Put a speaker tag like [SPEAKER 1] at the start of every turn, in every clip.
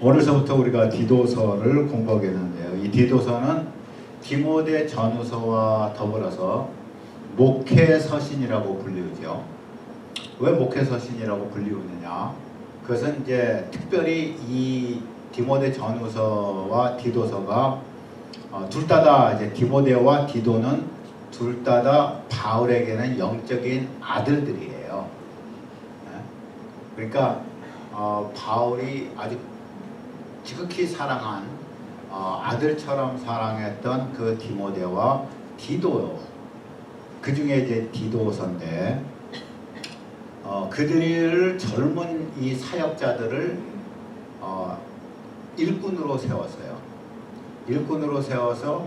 [SPEAKER 1] 오늘서부터 우리가 디도서를 공부하겠는데요. 이 디도서는 디모데 전후서와 더불어서 목회서신이라고 불리우죠. 왜 목회서신이라고 불리우느냐? 그것은 이제 특별히 이 디모데 전후서와 디도서가 둘 다 이제 디모데와 디도는 둘 다 바울에게는 영적인 아들들이에요. 그러니까 바울이 아주 지극히 사랑한 아들처럼 사랑했던 그 디모데와 디도, 그 중에 이제 디도서인데 그들을 젊은 이 사역자들을 일꾼으로 세웠어요. 일꾼으로 세워서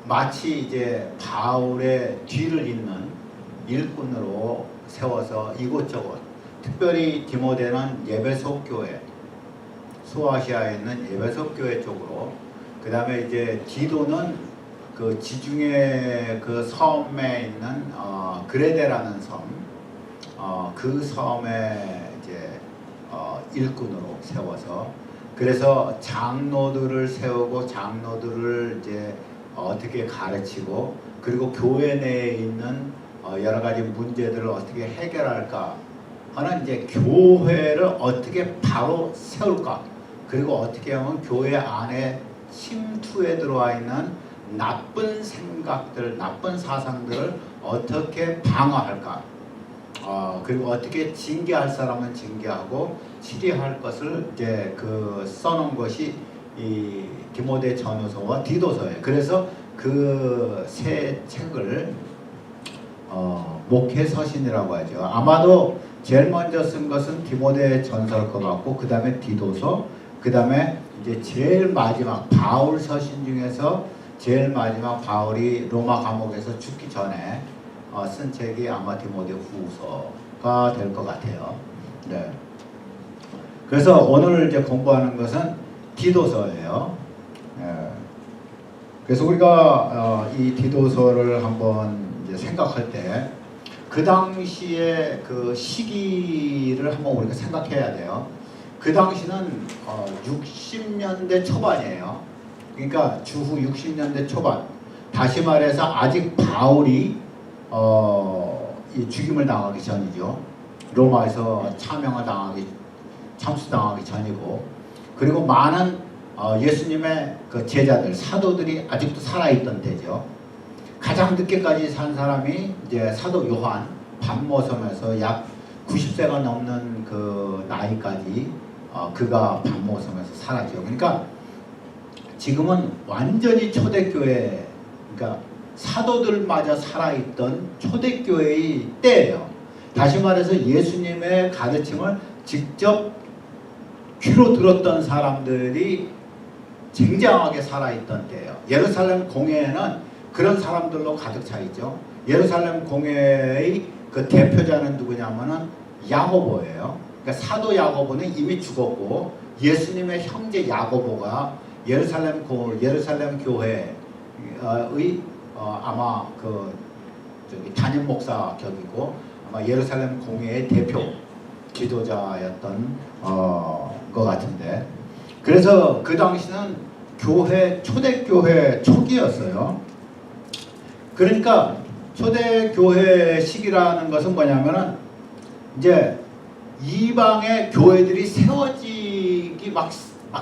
[SPEAKER 1] 마치 이제 바울의 뒤를 잇는 일꾼으로 세워서 이곳저곳, 특별히 디모데는 예배소 교회, 소아시아에 있는 예배소 교회 쪽으로, 그 다음에 이제 디도는 그 지중해 그 섬에 있는 그레데라는 섬, 그 섬에 이제 일꾼으로 세워서, 그래서 장로들을 세우고 장로들을 이제 어떻게 가르치고, 그리고 교회 내에 있는 여러 가지 문제들을 어떻게 해결할까 하는 이제 교회를 어떻게 바로 세울까, 그리고 어떻게 하면 교회 안에 침투에 들어와 있는 나쁜 생각들, 나쁜 사상들을 어떻게 방어할까, 그리고 어떻게 징계할 사람은 징계하고 치리할 것을 이제 그 써놓은 것이 이 디모데 전후서와 디도서예요. 그래서 그 세 책을 목회서신이라고 하죠. 아마도 제일 먼저 쓴 것은 디모데 전서일 것 같고, 그 다음에 디도서, 그 다음에 이제 제일 마지막 바울 서신 중에서 제일 마지막 바울이 로마 감옥에서 죽기 전에 쓴 책이 아마 디모데 후서가 될 것 같아요. 네. 그래서 오늘 이제 공부하는 것은 디도서예요. 네. 그래서 우리가 이 디도서를 한번 이제 생각할 때 그 당시의 그 시기를 한번 우리가 생각해야 돼요. 그 당시는 60년대 초반이에요. 그러니까 주후 60년대 초반. 다시 말해서 아직 바울이 이 죽임을 당하기 전이죠. 로마에서 참수당하기 전이고, 그리고 많은 예수님의 그 제자들, 사도들이 아직도 살아있던 때죠. 가장 늦게까지 산 사람이 이제 사도 요한, 반모섬에서 약 90세가 넘는 그 나이까지 그가 반모섬에서 살았죠. 그러니까 지금은 완전히 초대교회, 그러니까 사도들마저 살아있던 초대교회의 때예요. 다시 말해서 예수님의 가르침을 직접 귀로 들었던 사람들이 쟁쟁하게 살아있던 때예요. 예루살렘 공회에는 그런 사람들로 가득 차 있죠. 예루살렘 공회의 그 대표자는 누구냐면은 야고보예요. 그러니까 사도 야고보는 이미 죽었고, 예수님의 형제 야고보가 예루살렘 교회의 아마 그 담임 목사 격이고, 아마 예루살렘 공회의 대표 지도자였던 것 같은데, 그래서 그 당시는 초대교회 초기였어요. 그러니까 초대교회 시기라는 것은 뭐냐면은 이제 이방의 교회들이 막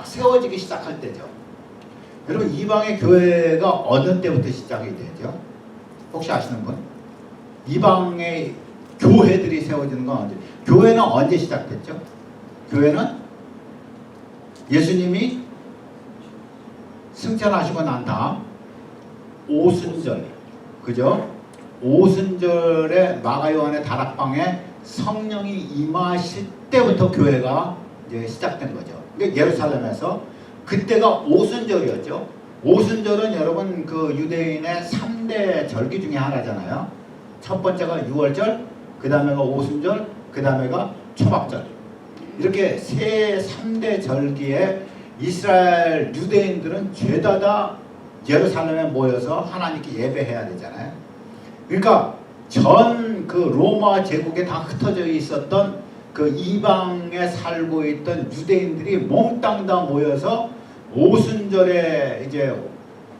[SPEAKER 1] 세워지기 시작할 때죠. 여러분, 이방의 교회가 어느 때부터 시작이 되죠? 혹시 아시는 분? 이방의 교회들이 세워지는 건 언제? 교회는 언제 시작됐죠? 교회는 예수님이 승천하시고 난 다음 오순절, 그죠? 오순절에 마가요한의 다락방에 성령이 임하실 때부터 교회가 이제 시작된 거죠. 그러니까 예루살렘에서 그때가 오순절이었죠. 오순절은 여러분 그 유대인의 3대 절기 중에 하나잖아요. 첫 번째가 유월절, 그 다음에가 오순절, 그 다음에가 초막절. 이렇게 3대 절기에 이스라엘 유대인들은 죄다 다 예루살렘에 모여서 하나님께 예배해야 되잖아요. 그러니까 전 그 로마 제국에 다 흩어져 있었던 그 이방에 살고 있던 유대인들이 몽땅 다 모여서 오순절에 이제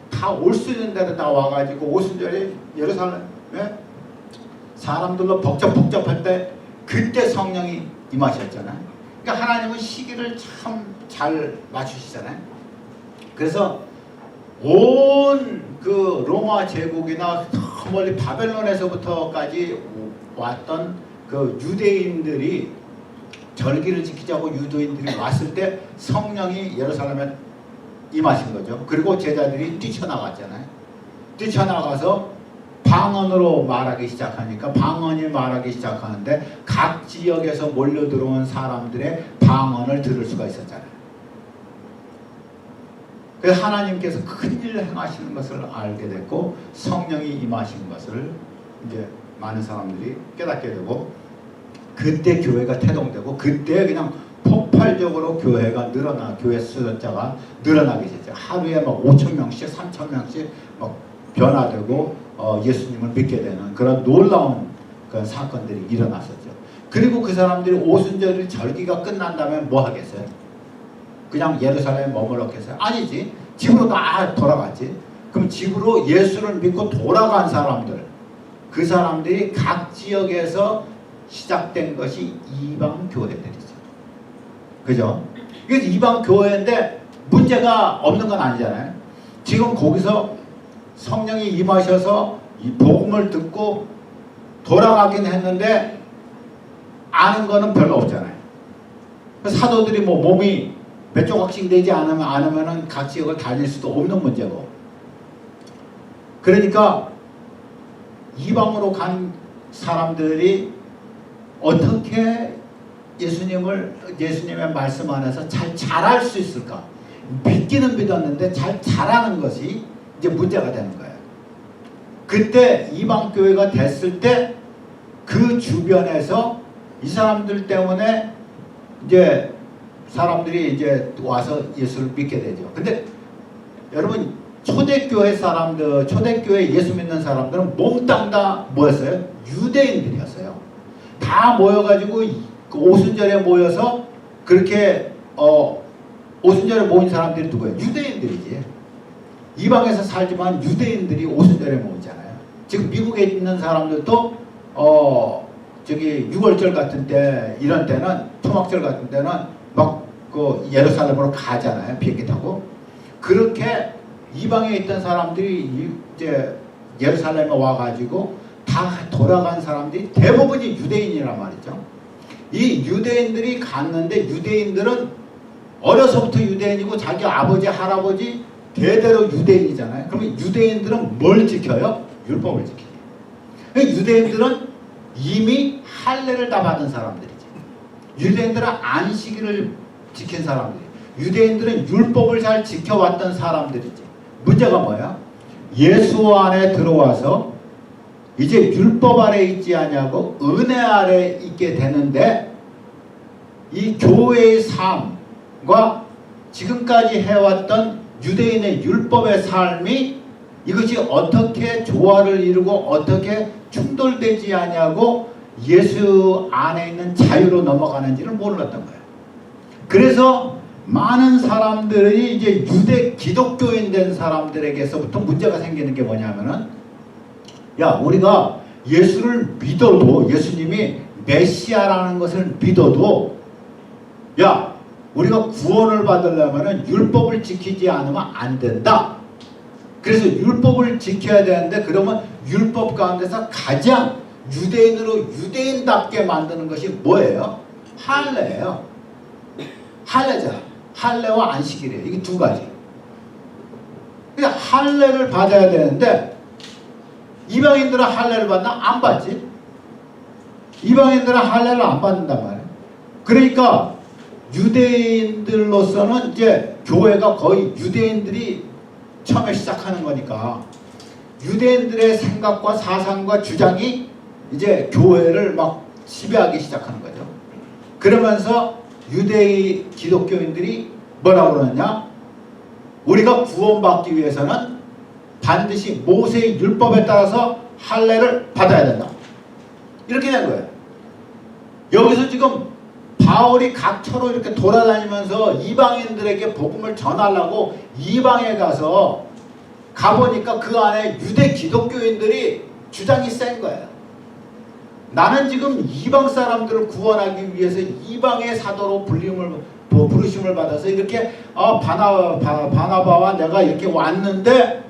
[SPEAKER 1] 다 올 수 있는 데로 다 와가지고 오순절에 예루살렘에 사람들로 복잡복잡할 때 그때 성령이 임하셨잖아요. 그러니까 하나님은 시기를 참 잘 맞추시잖아요. 그래서 온 그 로마 제국이나 저 멀리 바벨론에서부터까지 왔던 그 유대인들이 절기를 지키자고 유대인들이 왔을 때 성령이 예루살렘에 임하신 거죠. 그리고 제자들이 뛰쳐나갔잖아요. 뛰쳐나가서 방언으로 말하기 시작하니까 방언이 말하기 시작하는데 각 지역에서 몰려 들어온 사람들의 방언을 들을 수가 있었잖아요. 그래서 하나님께서 큰 일을 행하시는 것을 알게 됐고 성령이 임하신 것을 이제 많은 사람들이 깨닫게 되고 그때 교회가 태동되고 그때 그냥 폭발적으로 교회가 교회 숫자가 늘어나게 됐죠. 하루에 막 5,000명씩 3,000명씩 막 변화되고 예수님을 믿게 되는 그런 놀라운 그런 사건들이 일어났었죠. 그리고 그 사람들이 오순절 절기가 끝난 다음에 뭐 하겠어요? 그냥 예루살렘에 머물렀겠어요? 아니지. 집으로 다 돌아갔지. 그럼 집으로 예수를 믿고 돌아간 사람들, 그 사람들이 각 지역에서 시작된 것이 이방 교회들이죠. 그죠? 그래서 이방 교회인데 문제가 없는 건 아니잖아요. 지금 거기서 성령이 임하셔서 이 복음을 듣고 돌아가긴 했는데 아는 거는 별로 없잖아요. 사도들이 뭐 몸이 몇 조각씩 되지 않으면은 각 지역을 다닐 수도 없는 문제고. 그러니까 이방으로 간 사람들이 어떻게 예수님의 말씀 안에서 잘 자랄 수 있을까? 믿기는 믿었는데 잘 자라는 것이 이제 문제가 되는 거예요. 그때 이방 교회가 됐을 때 그 주변에서 이 사람들 때문에 이제 사람들이 이제 와서 예수를 믿게 되죠. 근데 여러분 초대교회 사람들, 초대교회 예수 믿는 사람들은 몽땅 다 뭐였어요? 유대인들이었어요. 다 모여가지고 오순절에 모여서 그렇게 오순절에 모인 사람들이 누구예요? 유대인들이지. 이방에서 살지만 유대인들이 오순절에 모이잖아요. 지금 미국에 있는 사람들도 저기 6월절 같은 때 이런 때는 초막절 같은 때는 막 그 예루살렘으로 가잖아요. 비행기 타고. 그렇게 이방에 있던 사람들이 이제 예루살렘에 와가지고 다 돌아간 사람들이 대부분이 유대인이란 말이죠. 이 유대인들이 갔는데 유대인들은 어려서부터 유대인이고 자기 아버지 할아버지 대대로 유대인이잖아요. 그러면 유대인들은 뭘 지켜요? 율법을 지켜요. 유대인들은 이미 할례를 다 받은 사람들이지. 유대인들은 안식일을 지킨 사람들이. 유대인들은 율법을 잘 지켜왔던 사람들이지. 문제가 뭐야? 예수 안에 들어와서 이제 율법 아래 있지 않냐고 은혜 아래 있게 되는데 이 교회의 삶과 지금까지 해왔던 유대인의 율법의 삶이 이것이 어떻게 조화를 이루고 어떻게 충돌되지 않냐고 예수 안에 있는 자유로 넘어가는지를 몰랐던 거예요. 그래서 많은 사람들이 이제 유대 기독교인 된 사람들에게서부터 문제가 생기는 게 뭐냐면은 야, 우리가 예수를 믿어도 예수님이 메시아라는 것을 믿어도 야, 우리가 구원을 받으려면은 율법을 지키지 않으면 안 된다. 그래서 율법을 지켜야 되는데 그러면 율법 가운데서 가장 유대인으로 유대인답게 만드는 것이 뭐예요? 할례예요. 할례잖아. 할례와 안식일이에요. 이게 두 가지. 그냥 할례를 받아야 되는데 이방인들은 할례를 받나? 안 받지. 이방인들은 할례를 안 받는단 말이에요. 그러니까 유대인들로서는 이제 교회가 거의 유대인들이 처음에 시작하는 거니까 유대인들의 생각과 사상과 주장이 이제 교회를 막 지배하기 시작하는 거죠. 그러면서 유대의 기독교인들이 뭐라고 그러느냐? 우리가 구원받기 위해서는 반드시 모세의 율법에 따라서 할례를 받아야 된다. 이렇게 된 거예요. 여기서 지금 바울이 각처로 이렇게 돌아다니면서 이방인들에게 복음을 전하려고 이방에 가보니까 그 안에 유대 기독교인들이 주장이 센 거예요. 나는 지금 이방 사람들을 구원하기 위해서 이방의 사도로 부르심을 받아서 이렇게 바나바와 내가 이렇게 왔는데,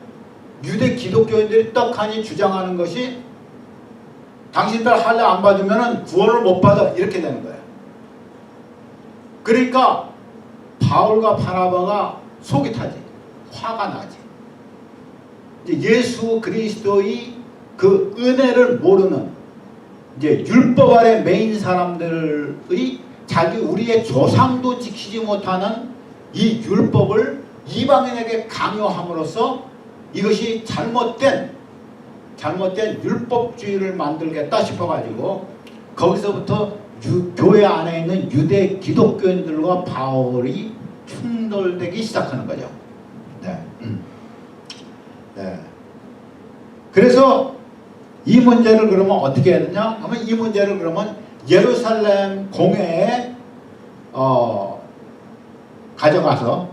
[SPEAKER 1] 유대 기독교인들이 떡하니 주장하는 것이 당신들 할례 안 받으면 구원을 못 받아, 이렇게 되는 거예요. 그러니까 바울과 바나바가 속이 타지, 화가 나지. 이제 예수 그리스도의 그 은혜를 모르는, 이제 율법 아래 매인 사람들의 우리의 조상도 지키지 못하는 이 율법을 이방인에게 강요함으로써 이것이 잘못된 율법주의를 만들겠다 싶어가지고 거기서부터 교회 안에 있는 유대 기독교인들과 바울이 충돌되기 시작하는 거죠. 네. 네. 그래서 이 문제를 그러면 어떻게 해야 되냐? 하면 이 문제를 그러면 예루살렘 공회에 가져가서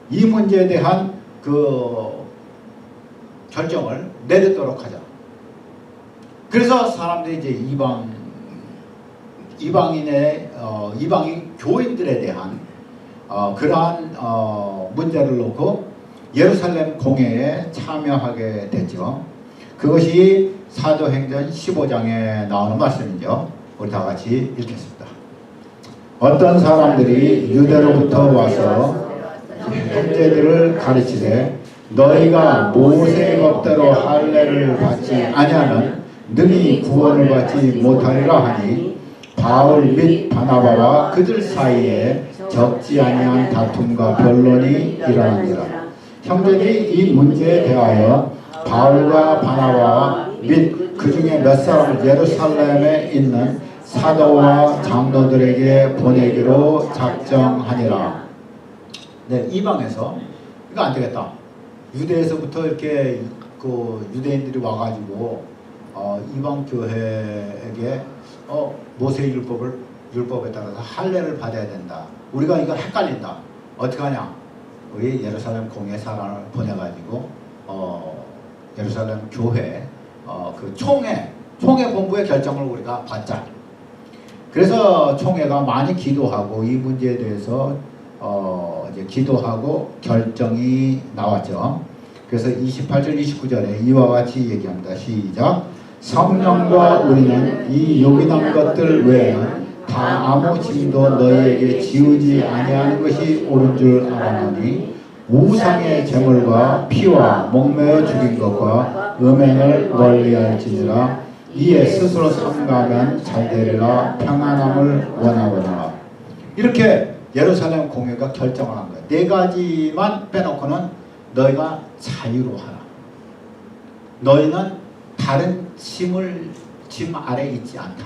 [SPEAKER 1] 이 문제에 대한 그 결정을 내리도록 하자. 그래서 사람들이 이제 이방인 교인들에 대한 그러한 문제를 놓고 예루살렘 공회에 참여하게 됐죠. 그것이 사도행전 15장에 나오는 말씀이죠. 우리 다 같이 읽겠습니다. 어떤 사람들이 유대로부터 와서 형제들을 가르치되 너희가 모세의 법대로 할례를 받지 아니하면 능히 구원을 받지 못하리라 하니 바울 및 바나바와 그들 사이에 적지 아니한 다툼과 변론이 일어나니라. 형제들이 이 문제에 대하여 바울과 바나바와 및 그 중에 몇 사람을 예루살렘에 있는 사도와 장로들에게 보내기로 작정하니라. 네, 이방에서 이거 안 되겠다. 유대에서부터 이렇게 그 유대인들이 와가지고 이방 교회에게 모세 율법에 따라서 할례를 받아야 된다. 우리가 이거 헷갈린다. 어떻게 하냐? 우리 예루살렘 공회 사람을 보내가지고 예루살렘 교회 그 총회 본부의 결정을 우리가 받자. 그래서 총회가 많이 기도하고 이 문제에 대해서 이제 기도하고 결정이 나왔죠. 그래서 28절 29절에 이와 같이 얘기합니다. 시작. 성령과 우리는 이 요긴한 것들 외에는 다 아무 짐도 너희에게 지우지 아니하는 것이 옳은 줄 알았노니 우상의 제물과 피와 목매어 죽인 것과 음행을 멀리할지니라. 이에 스스로 삼가면 잘되리라. 평안함을 원하거나. 이렇게 예루살렘 공회가 결정을 한 거예요. 네 가지만 빼놓고는 너희가 자유로 하라. 너희는 다른 짐 아래 있지 않다.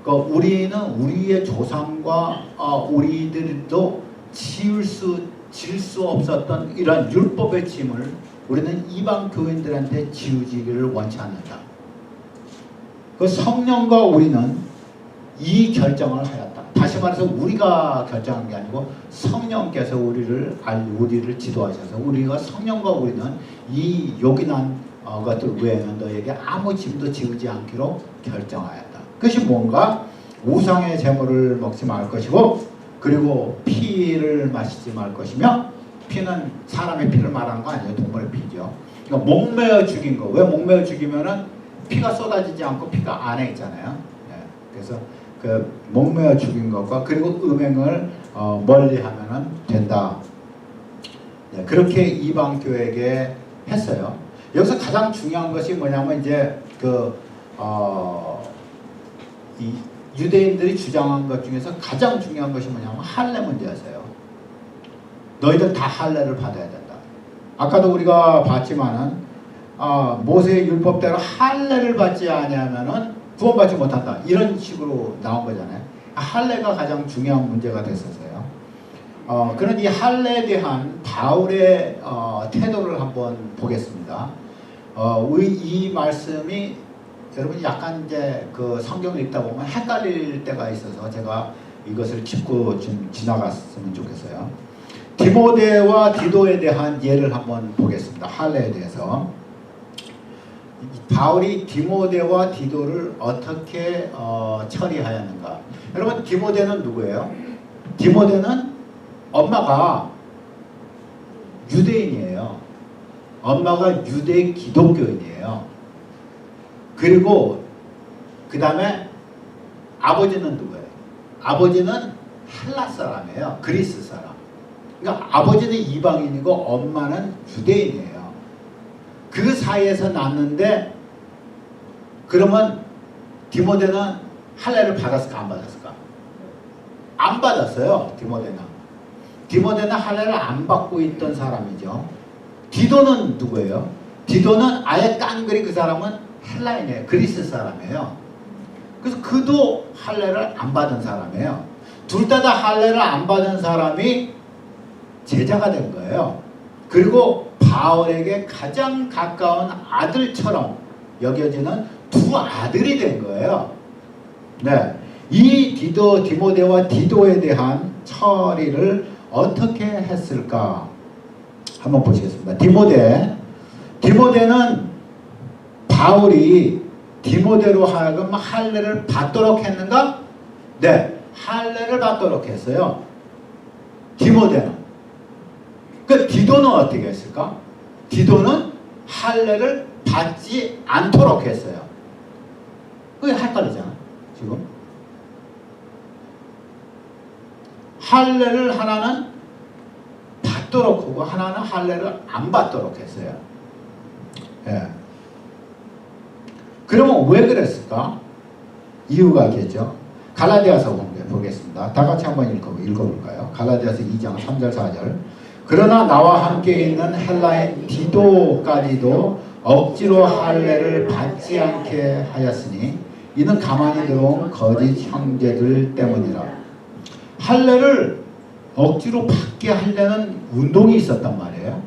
[SPEAKER 1] 그러니까 우리는 우리의 조상과 우리들도 질 수 없었던 이런 율법의 짐을 우리는 이방 교인들한테 지우지기를 원치 않는다. 그 성령과 우리는 이 결정을 하였다. 다시 말해서 우리가 결정한 게 아니고 성령께서 우리를 지도하셔서 우리가 성령과 우리는 이 요긴한 것들 외에는 너에게 아무 짐도 지우지 않기로 결정하였다. 그것이 뭔가 우상의 제물을 먹지 말 것이고 그리고 피를 마시지 말 것이며 피는 사람의 피를 말하는 거 아니에요. 동물의 피죠. 그러니까 목매어 죽인 거. 왜 목매어 죽이면은 피가 쏟아지지 않고 피가 안에 있잖아요. 네. 그래서 그 목매어 죽인 것과 그리고 음행을 멀리하면은 된다. 네. 그렇게 이방 교회에게 했어요. 여기서 가장 중요한 것이 뭐냐면 이제 이 유대인들이 주장한 것 중에서 가장 중요한 것이 뭐냐면 할례 문제였어요. 너희들 다 할례를 받아야 된다. 아까도 우리가 봤지만은 모세의 율법대로 할례를 받지 아니하면은 구원받지 못한다. 이런 식으로 나온 거잖아요. 할례가 가장 중요한 문제가 됐었어요. 그런 이 할례에 대한 바울의 태도를 한번 보겠습니다. 이 말씀이 여러분 약간 이제 그 성경을 읽다 보면 헷갈릴 때가 있어서 제가 이것을 짚고 좀 지나갔으면 좋겠어요. 디모데와 디도에 대한 예를 한번 보겠습니다. 할례에 대해서. 바울이 디모데와 디도를 어떻게 처리하였는가. 여러분, 디모데는 누구예요? 디모데는 엄마가 유대인이에요. 엄마가 유대 기독교인이에요. 그리고 그 다음에 아버지는 누구예요? 아버지는 헬라 사람이에요. 그리스 사람. 그러니까 아버지는 이방인이고 엄마는 유대인이에요. 그 사이에서 낳는데, 그러면 디모데는 할례를 받았을까 안 받았을까? 안 받았어요. 디모데는 할례를 안 받고 있던 사람이죠. 디도는 누구예요? 디도는 아예 깡그리 그 사람은 헬라인이에요. 그리스 사람이에요. 그래서 그도 할례를 안 받은 사람이에요. 둘 다 할례를 안 받은 사람이 제자가 된 거예요. 그리고 바울에게 가장 가까운 아들처럼 여겨지는 두 아들이 된 거예요. 네, 이 디모데와 디도에 대한 처리를 어떻게 했을까 한번 보시겠습니다. 디모데는 바울이 디모데로 하여금 할례를 받도록 했는가? 네, 할례를 받도록 했어요. 디모데는. 그 디도는 어떻게 했을까? 디도는 할례를 받지 않도록 했어요. 그게 헷갈리잖아, 지금. 할례를 하나는 받도록 하고 하나는 할례를 안 받도록 했어요. 예. 그러면 왜 그랬을까? 이유가 있겠죠. 갈라디아서 보겠습니다. 다 같이 한번 읽어볼까요? 갈라디아서 2장 3절 4절. 그러나 나와 함께 있는 헬라인 디도까지도 억지로 할례를 받지 않게 하였으니 이는 가만히 들어온 거짓 형제들 때문이라. 할례를 억지로 받게 하려는 운동이 있었단 말이에요.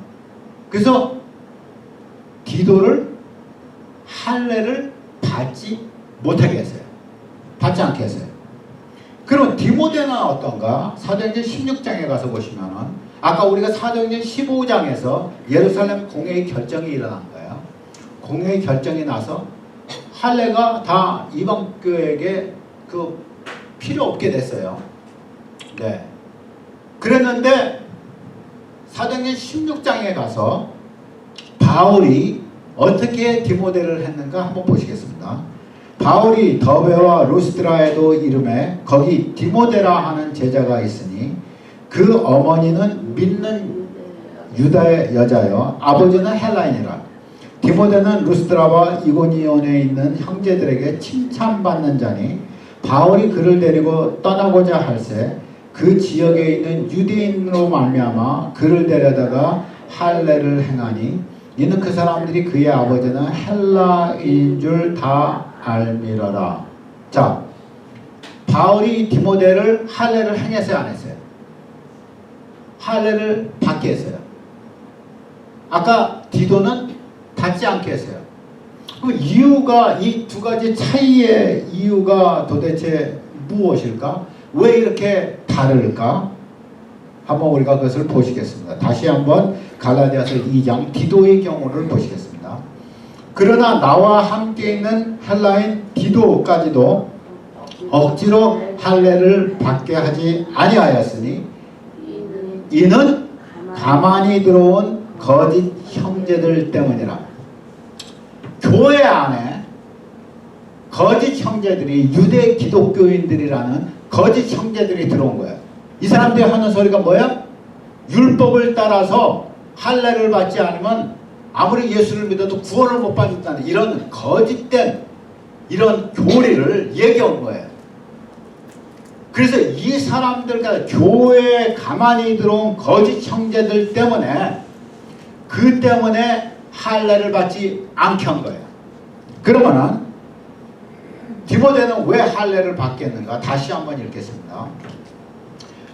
[SPEAKER 1] 그래서 디도를 할례를 받지 못하게 했어요. 받지 않게 했어요. 그럼 디모데는 어떤가? 사도행전 16장에 가서 보시면은 아까 우리가 사도행전 15장에서 예루살렘 공회의 결정이 일어난 거예요. 공회의 결정이 나서 할례가 다 이방교에게 필요 없게 됐어요. 네. 그랬는데 사도행전 16장에 가서 바울이 어떻게 디모데를 했는가 한번 보시겠습니다. 바울이 더베와 루스드라에도 이름에 거기 디모데라 하는 제자가 있으니 그 어머니는 믿는 유다의 여자여 아버지는 헬라인이라. 디모데는 루스드라와 이고니온에 있는 형제들에게 칭찬받는 자니 바울이 그를 데리고 떠나고자 할새 그 지역에 있는 유대인으로 말미암아 그를 데려다가 할례를 행하니 이는 그 사람들이 그의 아버지는 헬라인 줄 다 알미러라. 자, 바울이 디모데를 할례를 행했어요, 안 했어요? 할례를 받게 했어요. 아까 디도는 받지 않게 했어요. 그 이유가, 이 두 가지 차이의 이유가 도대체 무엇일까? 왜 이렇게 다를까? 한번 우리가 그것을 보시겠습니다. 다시 한번 갈라디아서 2장 디도의 경우를 보시겠습니다. 그러나 나와 함께 있는 헬라인 디도까지도 억지로 할례를 받게 하지 아니하였으니 이는 가만히 들어온 거짓 형제들 때문이라. 교회 안에 거짓 형제들이 유대 기독교인들이라는 거짓 형제들이 들어온 거예요. 이 사람들이 하는 소리가 뭐야? 율법을 따라서 할례를 받지 않으면 아무리 예수를 믿어도 구원을 못 받는다는 이런 거짓된 이런 교리를 얘기한 거예요. 그래서 이 사람들과 교회에 가만히 들어온 거짓 형제들 때문에 그 때문에 할례를 받지 않게 한 거예요. 그러면은 디모데는 왜 할례를 받겠는가? 다시 한번 읽겠습니다.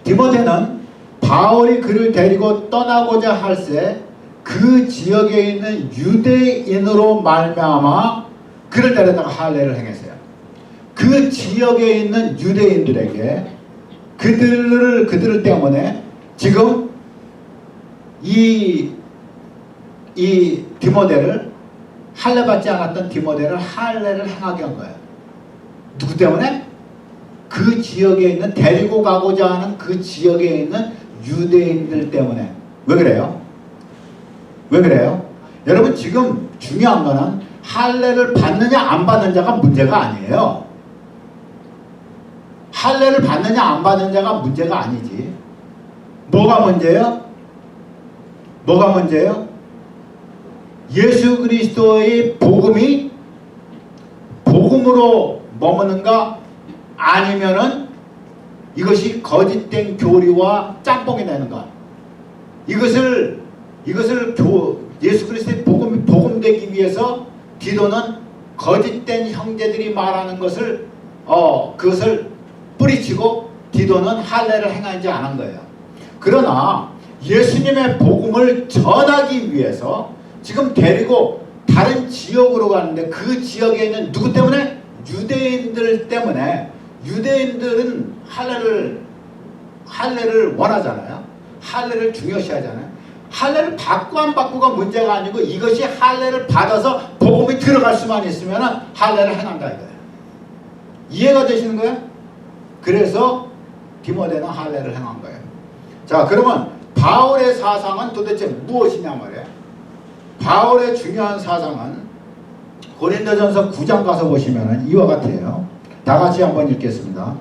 [SPEAKER 1] 디모데는 바울이 그를 데리고 떠나고자 할새 그 지역에 있는 유대인으로 말미암아 그를 데려다가 할례를 행했어요. 그 지역에 있는 유대인들에게 그들 때문에 지금 이 디모데를 할례 받지 않았던 디모데를 할례를 행하게 한 거예요. 누구 때문에? 그 지역에 있는 데리고 가고자 하는 그 지역에 있는 유대인들 때문에. 왜 그래요? 왜 그래요? 여러분 지금 중요한 거는 할례를 받느냐 안 받는 자가 문제가 아니에요. 할례를 받느냐 안 받는 자가 문제가 아니지. 뭐가 문제예요? 뭐가 문제예요? 예수 그리스도의 복음이 복음으로 머무는가 아니면은 이것이 거짓된 교리와 짬뽕이 되는가. 이것을 예수 그리스도의 복음되기 위해서 디도는 거짓된 형제들이 말하는 것을 그것을 뿌리치고 디도는 할례를 행하지 않은 거예요. 그러나 예수님의 복음을 전하기 위해서 지금 데리고 다른 지역으로 가는데 그 지역에 있는 누구 때문에? 유대인들 때문에. 유대인들은 할례를 원하잖아요. 할례를 중요시하잖아요. 할례를 받고 안 받고가 문제가 아니고 이것이 할례를 받아서 복음이 들어갈 수만 있으면 할례를 행한다 이거예요. 이해가 되시는 거예요? 그래서 디모데는 할례를 행한 거예요. 자, 그러면 바울의 사상은 도대체 무엇이냐 말이에요. 바울의 중요한 사상은 고린도전서 9장 가서 보시면 이와 같아요. 다 같이 한번 읽겠습니다.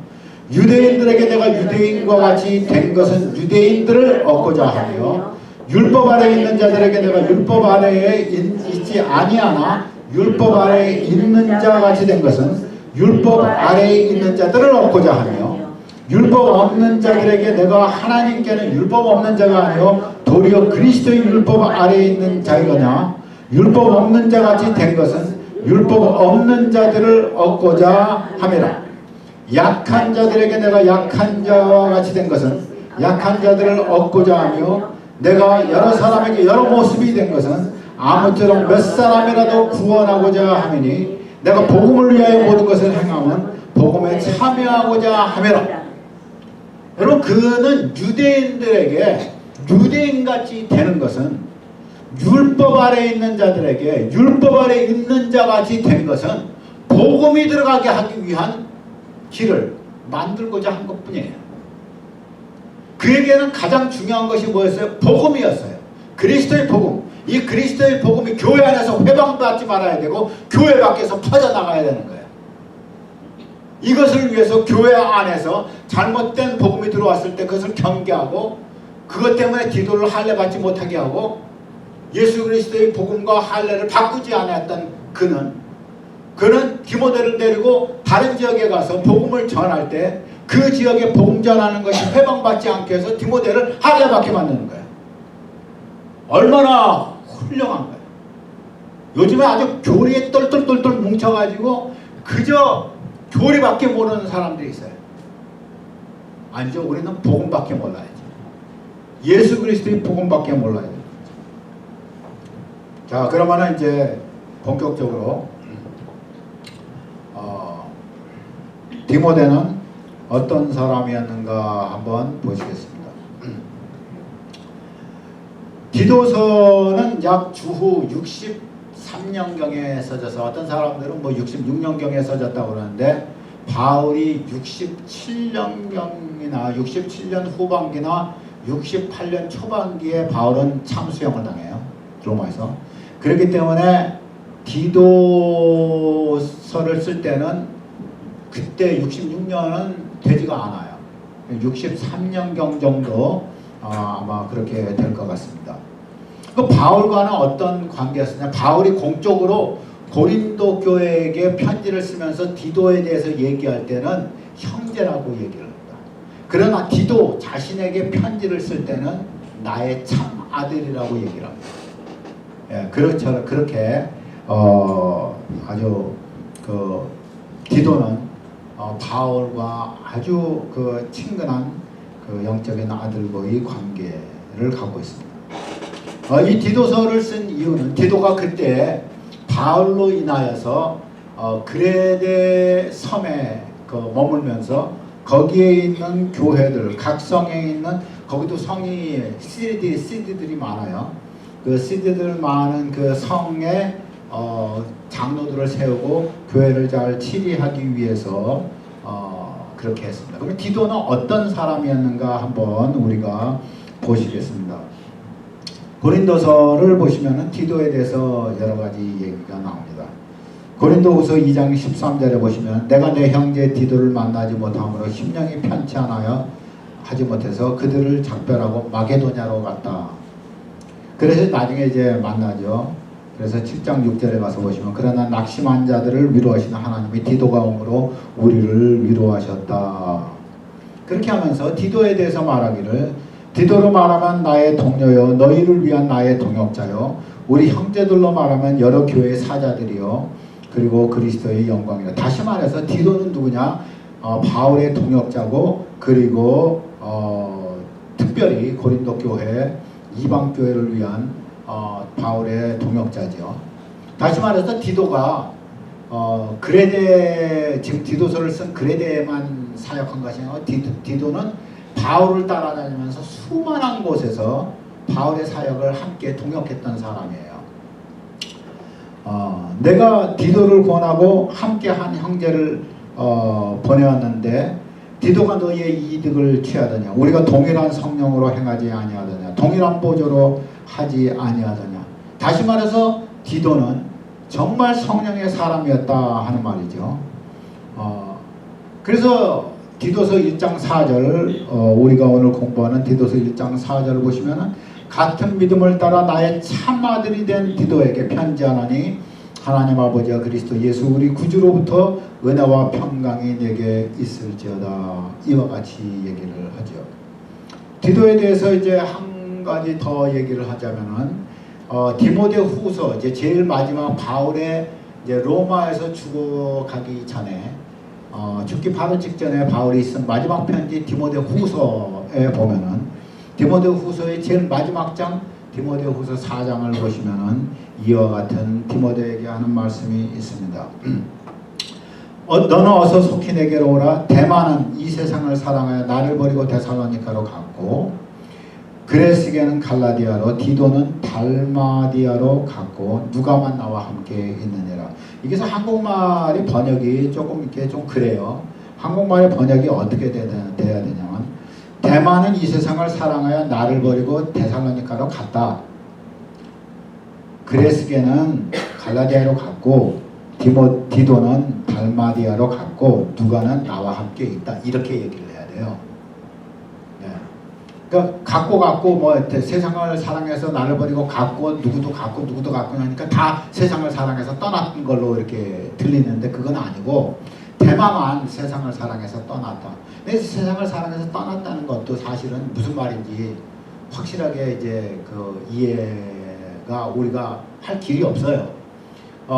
[SPEAKER 1] 유대인들에게 내가 유대인과 같이 된 것은 유대인들을 얻고자 하며 율법 아래에 있는 자들에게 내가 율법 아래에 있지 아니하나 율법 아래에 있는 자 같이 된 것은 율법 아래에 있는 자들을 얻고자 하며 율법 없는 자들에게 내가 하나님께는 율법 없는 자가 아니요 도리어 그리스도의 율법 아래에 있는 자이거냐 율법 없는 자 같이 된 것은 율법 없는 자들을 얻고자 함이라. 약한 자들에게 내가 약한 자와 같이 된 것은 약한 자들을 얻고자 하며 내가 여러 사람에게 여러 모습이 된 것은 아무쪼록 몇 사람이라도 구원하고자 함이니 내가 복음을 위하여 모든 것을 행하면 복음에 참여하고자 함이라. 여러분 그는 유대인들에게 유대인같이 되는 것은 율법 아래에 있는 자들에게 율법 아래에 있는 자같이 된 것은 복음이 들어가게 하기 위한 길을 만들고자 한 것뿐이에요. 그에게는 가장 중요한 것이 뭐였어요? 복음이었어요. 그리스도의 복음. 이 그리스도의 복음이 교회 안에서 회방받지 말아야 되고 교회 밖에서 퍼져나가야 되는 거예요. 이것을 위해서 교회 안에서 잘못된 복음이 들어왔을 때 그것을 경계하고 그것 때문에 디도를 할례 받지 못하게 하고 예수 그리스도의 복음과 할례를 바꾸지 않았던 그는 디모데를 데리고 다른 지역에 가서 복음을 전할 때 그 지역에 복음 전하는 것이 회방받지 않게 해서 디모데를 할례 받게 만드는 거예요. 얼마나 훌륭한 거예요. 요즘에 아주 교리에 똘똘똘똘 뭉쳐가지고 그저 교리밖에 모르는 사람들이 있어요. 아니죠. 우리는 복음밖에 몰라야지. 예수 그리스도의 복음밖에 몰라야 돼요. 자, 그러면은 이제 본격적으로 디모데는 어떤 사람이었는가 한번 보시겠습니다. 디도서는 약 주후 63년경에 써져서 어떤 사람들은 뭐 66년경에 써졌다고 그러는데 바울이 67년경이나 67년 후반기나 68년 초반기에 바울은 참수형을 당해요. 로마에서. 그렇기 때문에 디도서를 쓸 때는 그때 66년은 되지가 않아요. 63년경 정도 아마 그렇게 될 것 같습니다. 그 바울과는 어떤 관계였느냐? 바울이 공적으로 고린도 교회에게 편지를 쓰면서 디도에 대해서 얘기할 때는 형제라고 얘기를 합니다. 그러나 디도 자신에게 편지를 쓸 때는 나의 참 아들이라고 얘기를 합니다. 예, 그렇게 아주 디도는 바울과 아주 친근한 영적인 아들과의 관계를 갖고 있습니다. 이 디도서를 쓴 이유는 디도가 그때 바울로 인하여서 그레데 섬에 머물면서 거기에 있는 교회들, 각 성에 있는 거기도 성이 시드들이 많아요. 그 시드들 많은 그 성에 장로들을 세우고 교회를 잘 치리하기 위해서 그렇게 했습니다. 그럼 디도는 어떤 사람이었는가 한번 우리가 보시겠습니다. 고린도서를 보시면은 디도에 대해서 여러 가지 얘기가 나옵니다. 고린도후서 2장 13절에 보시면 내가 내 형제 디도를 만나지 못함으로 심령이 편찮아요 하지 못해서 그들을 작별하고 마게도냐로 갔다. 그래서 나중에 이제 만나죠. 그래서 7장 6절에 가서 보시면 그러나 낙심한 자들을 위로하시는 하나님이 디도가 오므로 우리를 위로하셨다. 그렇게 하면서 디도에 대해서 말하기를 디도로 말하면 나의 동료요 너희를 위한 나의 동역자요 우리 형제들로 말하면 여러 교회의 사자들이요 그리고 그리스도의 영광이요. 다시 말해서 디도는 누구냐? 바울의 동역자고 그리고 특별히 고린도 교회 이방 교회를 위한 바울의 동역자죠. 다시 말해서 디도가 그레데 지금 디도서를 쓴 그레데에만 사역한 것이 아니고 디도는 바울을 따라다니면서 수많은 곳에서 바울의 사역을 함께 동역했던 사람이에요. 내가 디도를 권하고 함께한 형제를 보내왔는데 디도가 너희의 이득을 취하더냐? 우리가 동일한 성령으로 행하지 아니하더냐? 동일한 보조로 하지 아니하더냐? 다시 말해서 디도는 정말 성령의 사람이었다 하는 말이죠. 그래서 디도서 1장 4절 우리가 오늘 공부하는 디도서 1장 4절을 보시면은 같은 믿음을 따라 나의 참아들이 된 디도에게 편지하노니 하나님 아버지와 그리스도 예수 우리 구주로부터 은혜와 평강이 내게 있을지어다. 이와 같이 얘기를 하죠. 디도에 대해서 이제 한 가지 더 얘기를 하자면은 디모데후서 이제 제일 마지막 바울의 이제 로마에서 죽어가기 전에 죽기 바로 직전에 바울이 쓴 마지막 편지 디모데후서에 보면은 디모데후서의 제일 마지막 장 디모데후서 4장을 보시면은 이와 같은 디모데에게 하는 말씀이 있습니다. 너는 어서 속히 내게로 오라. 데마는 이 세상을 사랑하여 나를 버리고 데살로니가로 갔고 그레스게는 갈라디아로 디도는 달마디아로 갔고 누가만 나와 함께 있느니라. 이게서 한국말이 번역이 조금 이렇게 좀 그래요. 한국말의 번역이 어떻게 돼야 되냐면 데마는 이 세상을 사랑하여 나를 버리고 데살로니가로 갔다. 그레스게는 갈라디아로 갔고 디도는 달마디아로 갔고 누가는 나와 함께 있다. 이렇게 얘기를 해야 돼요. 네. 그러니까 갔고 뭐 세상을 사랑해서 나를 버리고 갔고 누구도 갔고 하니까 다 세상을 사랑해서 떠났던 걸로 이렇게 들리는데 그건 아니고 데마만 세상을 사랑해서 떠났다. 근데 세상을 사랑해서 떠났다는 것도 사실은 무슨 말인지 확실하게 이제 그 이해가 우리가 할 길이 없어요.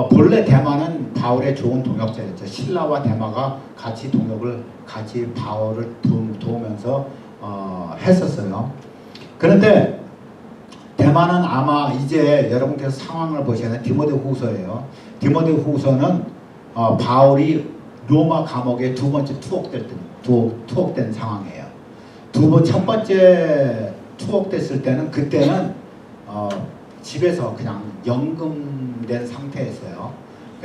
[SPEAKER 1] 본래 데마는 바울의 좋은 동역자였죠. 실라와 데마가 같이 동역을 같이 바울을 도우면서 했었어요. 그런데 데마는 아마 이제 여러분께서 상황을 보시면 디모데후서예요. 디모데후서는 바울이 로마 감옥에 두 번째 투옥된 상황이에요. 첫 번째 투옥됐을 때는 그때는 집에서 그냥 연금된 상태였어요.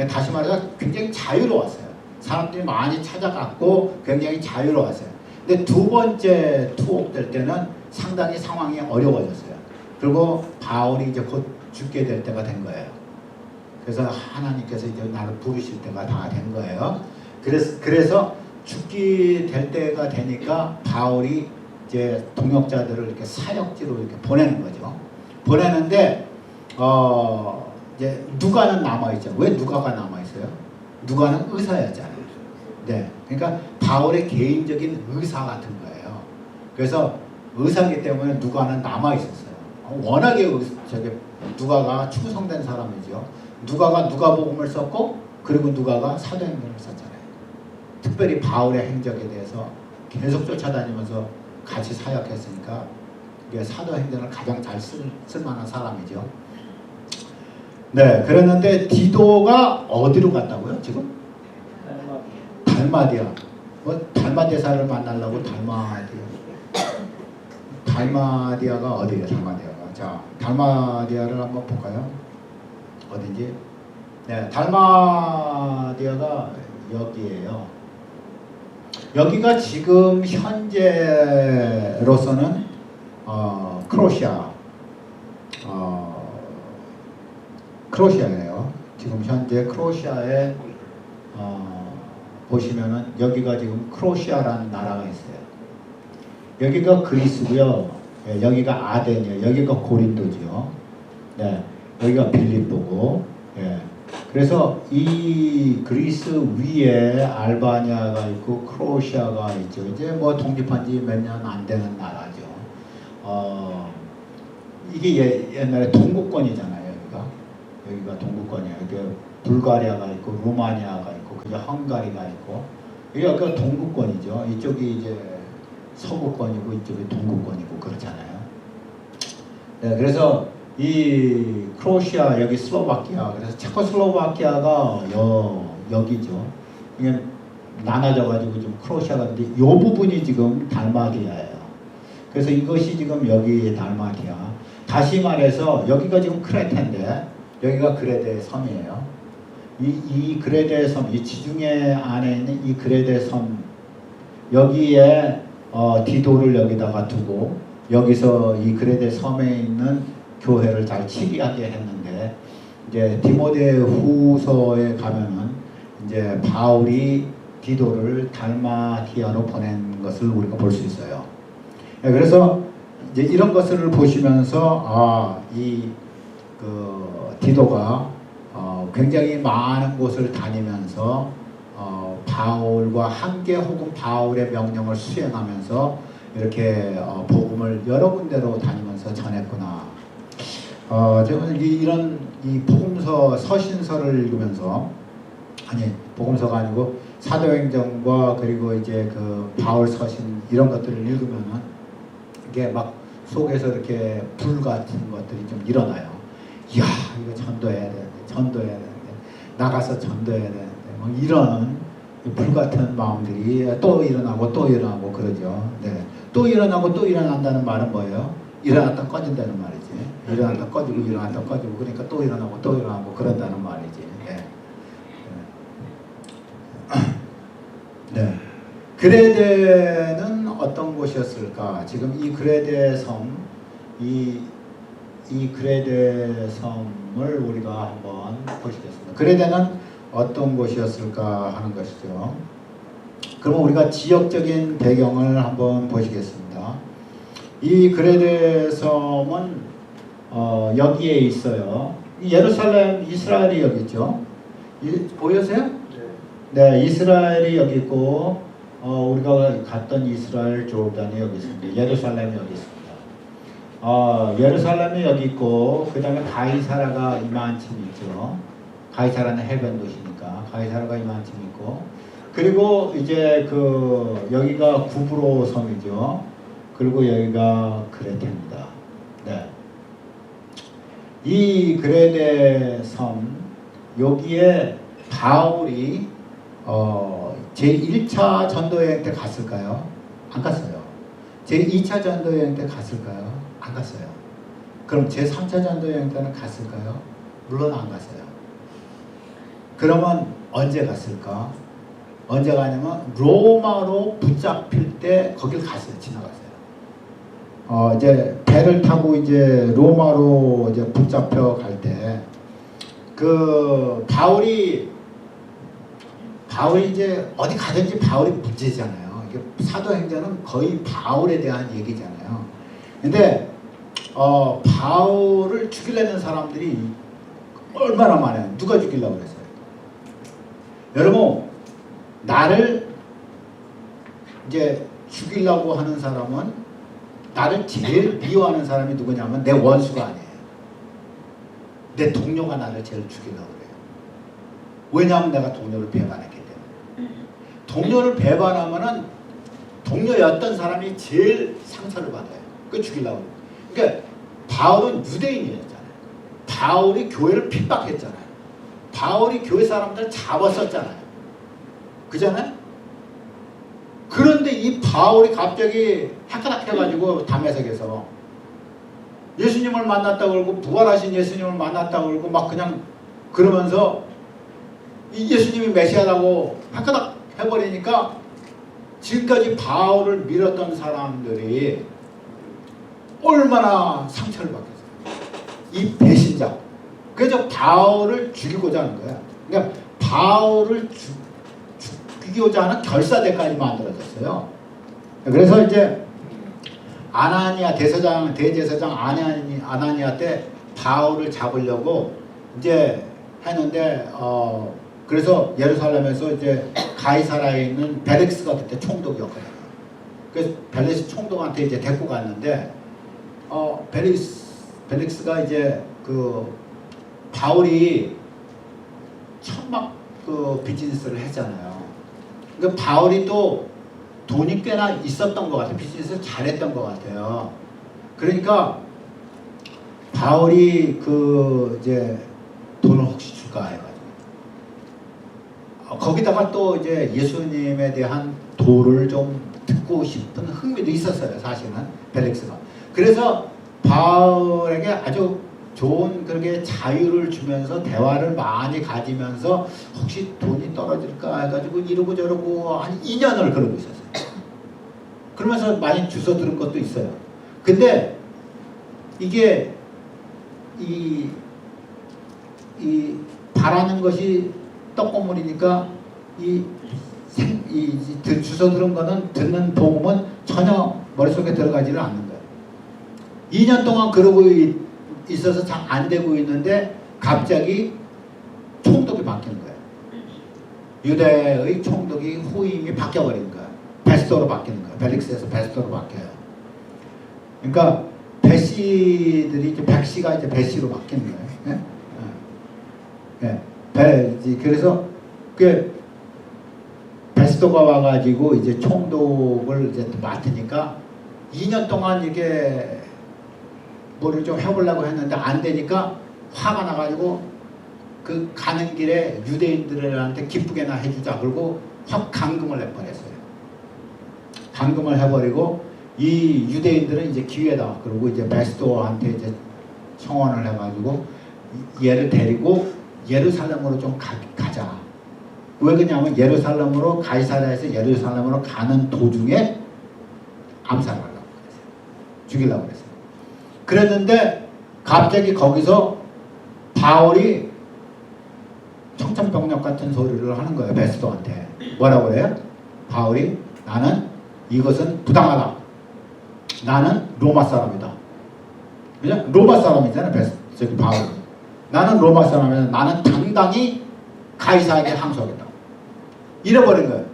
[SPEAKER 1] 다시 말해서 굉장히 자유로웠어요. 사람들이 많이 찾아갔고 굉장히 자유로웠어요. 근데 두 번째 투옥될 때는 상당히 상황이 어려워졌어요. 그리고 바울이 이제 곧 죽게 될 때가 된 거예요. 그래서 하나님께서 이제 나를 부르실 때가 다 된 거예요. 그래서 죽게 될 때가 되니까 바울이 이제 동역자들을 이렇게 사역지로 이렇게 보내는 거죠. 보내는데 이제 누가는 남아 있죠. 왜 누가가 남아 있어요? 누가는 의사였잖아요. 네, 그러니까 바울의 개인적인 의사 같은 거예요. 그래서 의사이기 때문에 누가는 남아 있었어요. 워낙에 누가가 충성된 사람이죠. 누가가 누가복음을 썼고 그리고 누가가 사도행전을 썼잖아요. 특별히 바울의 행적에 대해서 계속 쫓아다니면서 같이 사역했으니까 이게 사도행전을 가장 잘 쓸 만한 사람이죠. 네, 그랬는데 디도가 어디로 갔다고요? 지금? 달마디아. 뭐 달마대사를 만나려고 달마디아가 어디예요? 달마디아가. 자, 달마디아를 한번 볼까요? 어딘지? 네, 달마디아가 여기에요. 여기가 지금 현재로서는 크로시아예요. 지금 현재 크로시아에 보시면은 여기가 지금 크로시아라는 나라가 있어요. 여기가 그리스고요. 예, 여기가 아덴이에요. 여기가 고린도죠. 네, 여기가 빌립보고. 예. 그래서 이 그리스 위에 알바니아가 있고 크로시아가 있죠. 이제 뭐 독립한 지 몇 년 안 되는 나라죠. 이게 옛날에 동구권이잖아요. 여기가 동구권이에요. 여기 불가리아가 있고 루마니아가 있고 그게 헝가리가 있고 여기가 동구권이죠. 이쪽이 이제 서구권이고 이쪽이 동구권이고 그렇잖아요. 네, 그래서 이 크로시아 여기 슬로바키아 그래서 체코슬로바키아가 여기죠. 이게 나눠져가지고 좀 크로시아가 있는데 이 부분이 지금 달마티아예요. 그래서 이것이 지금 여기 달마티아. 다시 말해서 여기가 지금 크레테인데 여기가 그레데 섬이에요. 이 그레데 섬, 이 지중해 안에 있는 이 그레데 섬 여기에 디도를 여기다가 두고 여기서 이 그레데 섬에 있는 교회를 잘 치리하게 했는데 이제 디모데 후서에 가면은 이제 바울이 디도를 달마티아로 보낸 것을 우리가 볼 수 있어요. 그래서 이제 이런 것을 보시면서 디도가 굉장히 많은 곳을 다니면서 바울과 함께 혹은 바울의 명령을 수행하면서 이렇게 복음을 여러 군데로 다니면서 전했구나. 제가 이런 복음서 서신서를 읽으면서 복음서가 아니고 사도행전과 그리고 이제 그 바울 서신 이런 것들을 읽으면은 이게 막 속에서 이렇게 불 같은 것들이 좀 일어나요. 이야, 이거 전도해야 되는데, 나가서 전도해야 되는데, 막 이런 불 같은 마음들이 또 일어나고 그러죠. 네. 또 일어나고 또 일어난다는 말은 뭐예요? 일어났다 꺼진다는 말이지. 일어났다 꺼지고 그러니까 또 일어나고 그런다는 말이지. 네. 네. 그레데는 어떤 곳이었을까? 지금 이 그레데 섬, 이 그레데 섬을 우리가 한번 보시겠습니다. 그레데는 어떤 곳이었을까 하는 것이죠. 그러면 우리가 지역적인 배경을 한번 보시겠습니다. 이 그레데 섬은 여기에 있어요. 예루살렘, 이스라엘이 여기 있죠. 보여세요? 네, 이스라엘이 여기 있고 우리가 갔던 이스라엘 조단이 여기 있습니다. 예루살렘이 여기 있습니다. 예루살렘이 여기 있고 그 다음에 가이사라가 이만큼 있죠. 가이사라는 해변 도시니까 가이사라가 이만큼 있고 그리고 이제 여기가 구브로 섬이죠. 그리고 여기가 그레테입니다. 네. 이 그레데 섬 여기에 바울이 제1차 전도여행 때 갔을까요? 안 갔어요. 제2차 전도여행 때 갔을까요? 안 갔어요. 그럼 제3차 전도여행 때는 갔을까요? 물론 안 갔어요. 그러면 언제 갔을까? 언제 가냐면 로마로 붙잡힐 때 거길 갔어요. 지나갔어요. 이제 배를 타고 이제 로마로 이제 붙잡혀 갈 때 바울이 이제 어디 가든지 바울이 문제잖아요. 이게 사도행전은 거의 바울에 대한 얘기잖아요. 근데 바울을 죽이려는 사람들이 얼마나 많아요. 누가 죽이려고 그랬어요? 여러분, 나를 이제 죽이려고 하는 사람은 나를 제일 미워하는 사람이 누구냐면 내 원수가 아니에요. 내 동료가 나를 제일 죽이려고 그래요. 왜냐하면 내가 동료를 배반했기 때문에. 동료를 배반하면은 동료였던 사람이 제일 상처를 받아요. 그 죽이려고. 그러니까 바울은 유대인이었잖아요. 바울이 교회를 핍박했잖아요. 바울이 교회 사람들 잡았었잖아요. 그잖아요? 그런데 이 바울이 갑자기 헷가닥 해가지고 담에색에서 예수님을 만났다고 그러고 부활하신 예수님을 만났다고 그러고 막 그냥 그러면서 이 예수님이 메시아라고 헷가닥 해버리니까 지금까지 바울을 밀었던 사람들이 얼마나 상처를 받겠어요. 이 배신자. 그래서 바울을 죽이고자 하는 거야. 그러니까 바울을 죽이고자 하는 결사대까지 만들어졌어요. 그래서 이제 아나니아 대제사장 아나니아 때 바울을 잡으려고 이제 했는데 그래서 예루살렘에서 이제 가이사라에 있는 벨릭스가 그때 총독이었거든요. 그래서 벨릭스 총독한테 이제 데리고 갔는데 벨릭스가 이제 그 바울이 천막 그 비즈니스를 했잖아요. 그러니까 바울이 또 돈이 꽤나 있었던 것 같아요. 비즈니스를 잘했던 것 같아요. 그러니까 바울이 그 이제 돈을 혹시 줄까 해가지고 거기다가 또 이제 예수님에 대한 도를 좀 듣고 싶은 흥미도 있었어요. 사실은 벨릭스가. 그래서 바울에게 아주 좋은 그렇게 자유를 주면서 대화를 많이 가지면서 혹시 돈이 떨어질까 해가지고 이러고 저러고 한 2년을 그러고 있었어요. 그러면서 많이 주워 들은 것도 있어요. 근데 이게 이 바라는 것이 떡고물이니까 주워 들은 거는 듣는 복음은 전혀 머릿속에 들어가지를 않는 거예요. 2년 동안 그러고 있어서 잘 안 되고 있는데 갑자기 총독이 바뀌는 거예요. 유대의 총독이 후임이 바뀌어버리는 거예요. 베스토로 바뀌는 거예요. 벨릭스에서 베스토로 바뀌어요. 그러니까 베시들이 이제 백시가 이제 베시로 바뀌는 거예요. 네? 네. 그래서 그 베스토가 와가지고 이제 총독을 이제 맡으니까 2년 동안 이게 뭐를 좀 해보려고 했는데 안 되니까 화가 나가지고 그 가는 길에 유대인들한테 기쁘게나 해주자 그러고 확 감금을 해버렸어요. 감금을 해버리고 이 유대인들은 이제 기회다 그러고 이제 베스토한테 이제 청원을 해가지고 얘를 데리고 예루살렘으로 좀 가자. 왜 그러냐면 예루살렘으로 가이사랴에서 예루살렘으로 가는 도중에 암살하려고 그랬어요. 죽이려고 그랬어요. 그랬는데 갑자기 거기서 바울이 청천벽력 같은 소리를 하는 거예요. 베스토한테. 뭐라고 그래요? 바울이 나는 이것은 부당하다. 나는 로마 사람이다. 그죠? 로마 사람이잖아요. 저기 바울. 나는 로마 사람이다. 나는 당당히 가이사에게 항소하겠다. 이래버린 거예요.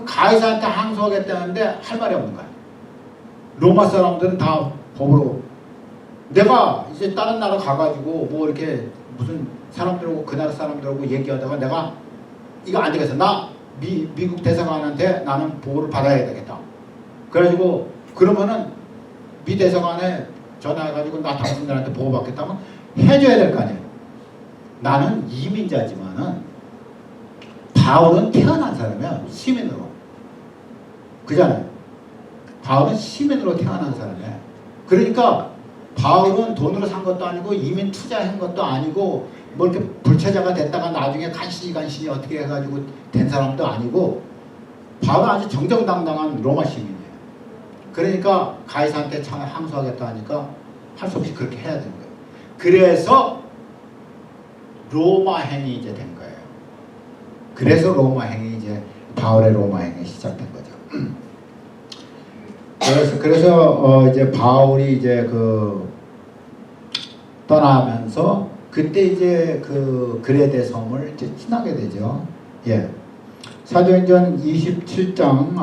[SPEAKER 1] 가이사한테 항소하겠다는데 할 말이 없는 거야. 로마 사람들은 다 법으로 내가 이제 다른 나라 가가지고 뭐 이렇게 무슨 사람들하고 그 나라 사람들하고 얘기하다가 내가 이거 안 되겠어. 나 미국 대사관한테 나는 보호를 받아야 되겠다. 그래가지고 그러면은 미 대사관에 전화해가지고 나 당신들한테 보호받겠다면 해줘야 될 거 아니에요. 나는 이민자지만은 바울은 태어난 사람이야. 시민으로. 그잖아요. 바울은 시민으로 태어난 사람이야. 그러니까 바울은 돈으로 산 것도 아니고 이민 투자한 것도 아니고 뭐 이렇게 불체자가 됐다가 나중에 간신히 어떻게 해가지고 된 사람도 아니고 바울은 아주 정정당당한 로마 시민이에요. 그러니까 가이사한테 항소하겠다 하니까 할 수 없이 그렇게 해야 되는 거예요. 그래서 로마 행이 이제 된 거예요. 그래서 로마 행이 이제 바울의 로마 행이 시작된 거죠. 그래서 이제 바울이 이제 그 떠나면서 그때 이제 그 그레데 섬을 이제 지나게 되죠. 예. 사도행전 27장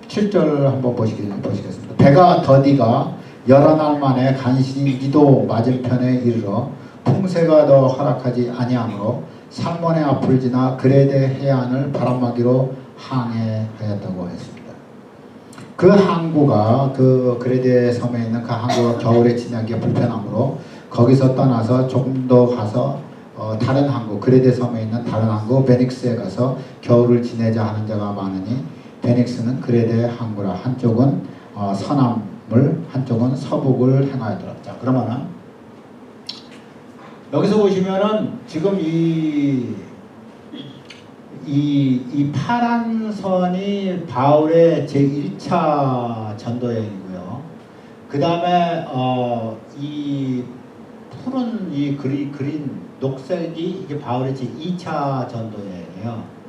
[SPEAKER 1] 7절 한번 보시겠습니다. 배가 더디가 여러 날 만에 간신히 미도 맞은편에 이르러 풍세가 더 허락하지 아니하므로 살몬의 앞을 지나 그레데 해안을 바람막이로 항해하였다고 했습니다. 그 항구가 그 그레데 섬에 있는 그 항구가 겨울에 지나기가 불편하므로 거기서 떠나서 조금 더 가서 다른 항구 그레데 섬에 있는 다른 항구 베닉스에 가서 겨울을 지내자 하는 자가 많으니 베닉스는 그레데 항구라. 한쪽은 서남을, 한쪽은 서북을 행하였더라. 자, 그러면은 여기서 보시면은 지금 이 파란 선이 바울의 제1차 전도여행이고요. 그 다음에 이 푸른 이 그린 녹색이 이게 바울의 제2차 전도여행이에요.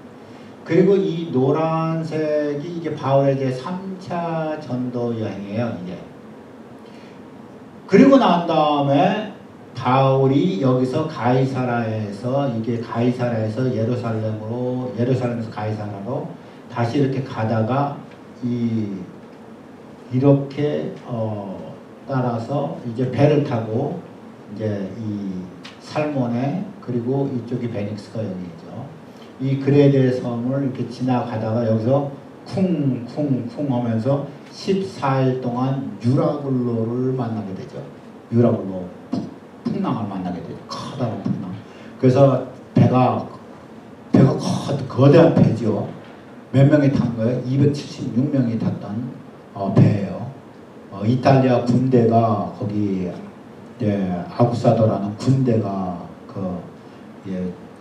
[SPEAKER 1] 그리고 이 노란색이 이게 바울의 제3차 전도여행이에요. 이게. 그리고 난 다음에 바울이 여기서 가이사라에서 예루살렘에서 가이사라로 다시 이렇게 가다가 이렇게 따라서 이제 배를 타고 이제 이 살모네, 그리고 이쪽이 베닉스가 여기죠. 이 그레데 섬을 이렇게 지나가다가 여기서 쿵쿵쿵 하면서 14일 동안 유라굴로를 만나게 되죠. 유라굴로 풍랑을 만나게 되죠. 커다란 풍랑. 그래서 배가 거대한 배죠. 몇 명이 탄 거예요? 276명이 탔던 배예요. 이탈리아 군대가 거기 아구사도라는 군대가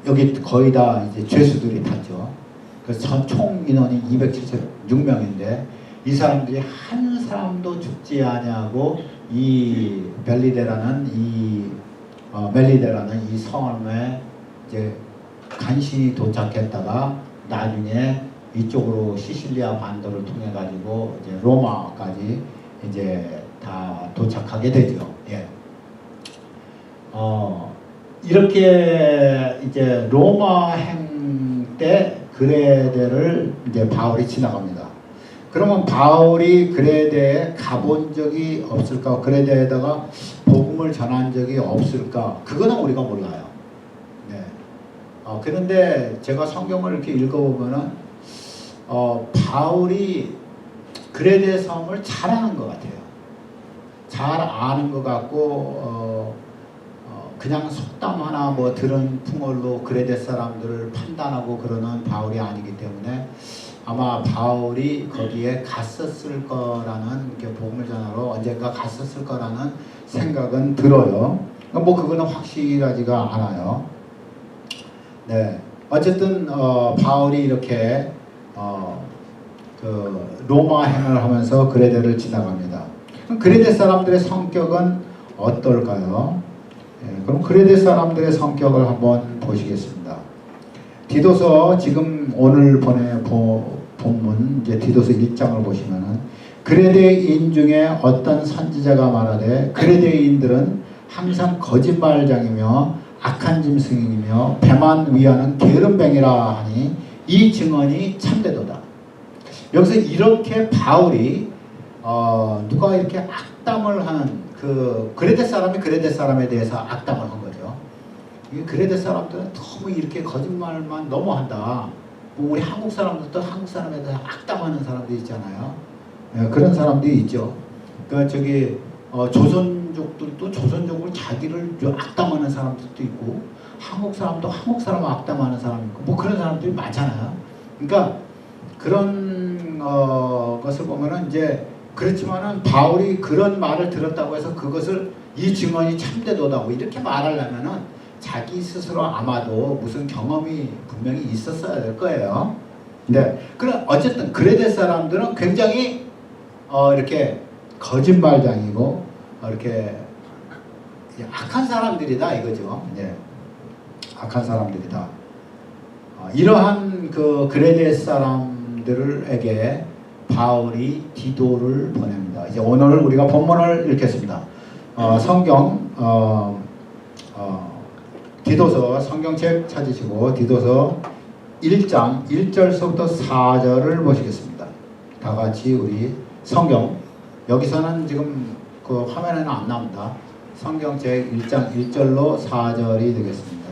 [SPEAKER 1] 여기 거의 다 이제 죄수들이 탔죠. 그래서 총 인원이 276명인데 이 사람들이 한 사람도 죽지 아니하고 이 멜리데라는 이 섬에 이제 간신히 도착했다가 나중에 이쪽으로 시실리아 반도를 통해 가지고 이제 로마까지 이제 다 도착하게 되죠. 예. 이렇게 이제 로마행 때 그레데를 이제 바울이 지나갑니다. 그러면 바울이 그레데에 가본 적이 없을까? 그레데에다가 복음을 전한 적이 없을까? 그거는 우리가 몰라요. 네. 그런데 제가 성경을 이렇게 읽어보면은 바울이 그레데 섬을 잘 아는 것 같아요. 잘 아는 것 같고 그냥 속담 하나 뭐 들은 풍월로 그레데 사람들을 판단하고 그러는 바울이 아니기 때문에 아마 바울이 거기에 갔었을 거라는, 이렇게 복음을 전하러 언젠가 갔었을 거라는 생각은 들어요. 뭐 그거는 확실하지가 않아요. 네, 어쨌든 바울이 이렇게 그 로마행을 하면서 그레데를 지나갑니다. 그럼 그레데 사람들의 성격은 어떨까요? 네, 그럼 그레데 사람들의 성격을 한번 보시겠습니다. 디도서 지금 오늘 본문 이제 디도서 1장을 보시면은 그레데인 중에 어떤 선지자가 말하되 그레데인들은 항상 거짓말장이며 악한 짐승이며 배만 위하는 게으름뱅이라 하니 이 증언이 참되도다. 여기서 이렇게 바울이 누가 이렇게 악담을 하는 그 그레데 사람이 그레데 사람에 대해서 악담을 한 거죠. 이 그레데 사람들은 너무 이렇게 거짓말만 너무 한다. 뭐 우리 한국 사람들도 한국 사람에 대해 악담하는 사람들 있잖아요. 네, 그런 사람들이 있죠. 그러니까 조선족들도 조선족을 자기를 악담하는 사람들도 있고, 한국 사람도 한국 사람을 악담하는 사람이 있고, 뭐 그런 사람들이 많잖아요. 그러니까 그런 것을 보면은 이제 그렇지만은 바울이 그런 말을 들었다고 해서 그것을 이 증언이 참되도다고 이렇게 말하려면은 자기 스스로 아마도 무슨 경험이 분명히 있었어야 될 거예요. 네. 그럼 어쨌든 그레데 사람들은 굉장히 이렇게 거짓말장이고 이렇게 악한 사람들이다 이거죠. 네. 악한 사람들이다. 이러한 그 그레데 사람들에게 바울이 디도를 보냅니다. 이제 오늘 우리가 본문을 읽겠습니다. 성경 디도서 성경책 찾으시고 디도서 1장 1절서부터 4절을 보시겠습니다. 다 같이 우리 성경, 여기서는 지금 그 화면에는 안 나옵니다. 성경책 1장 1절로 4절이 되겠습니다.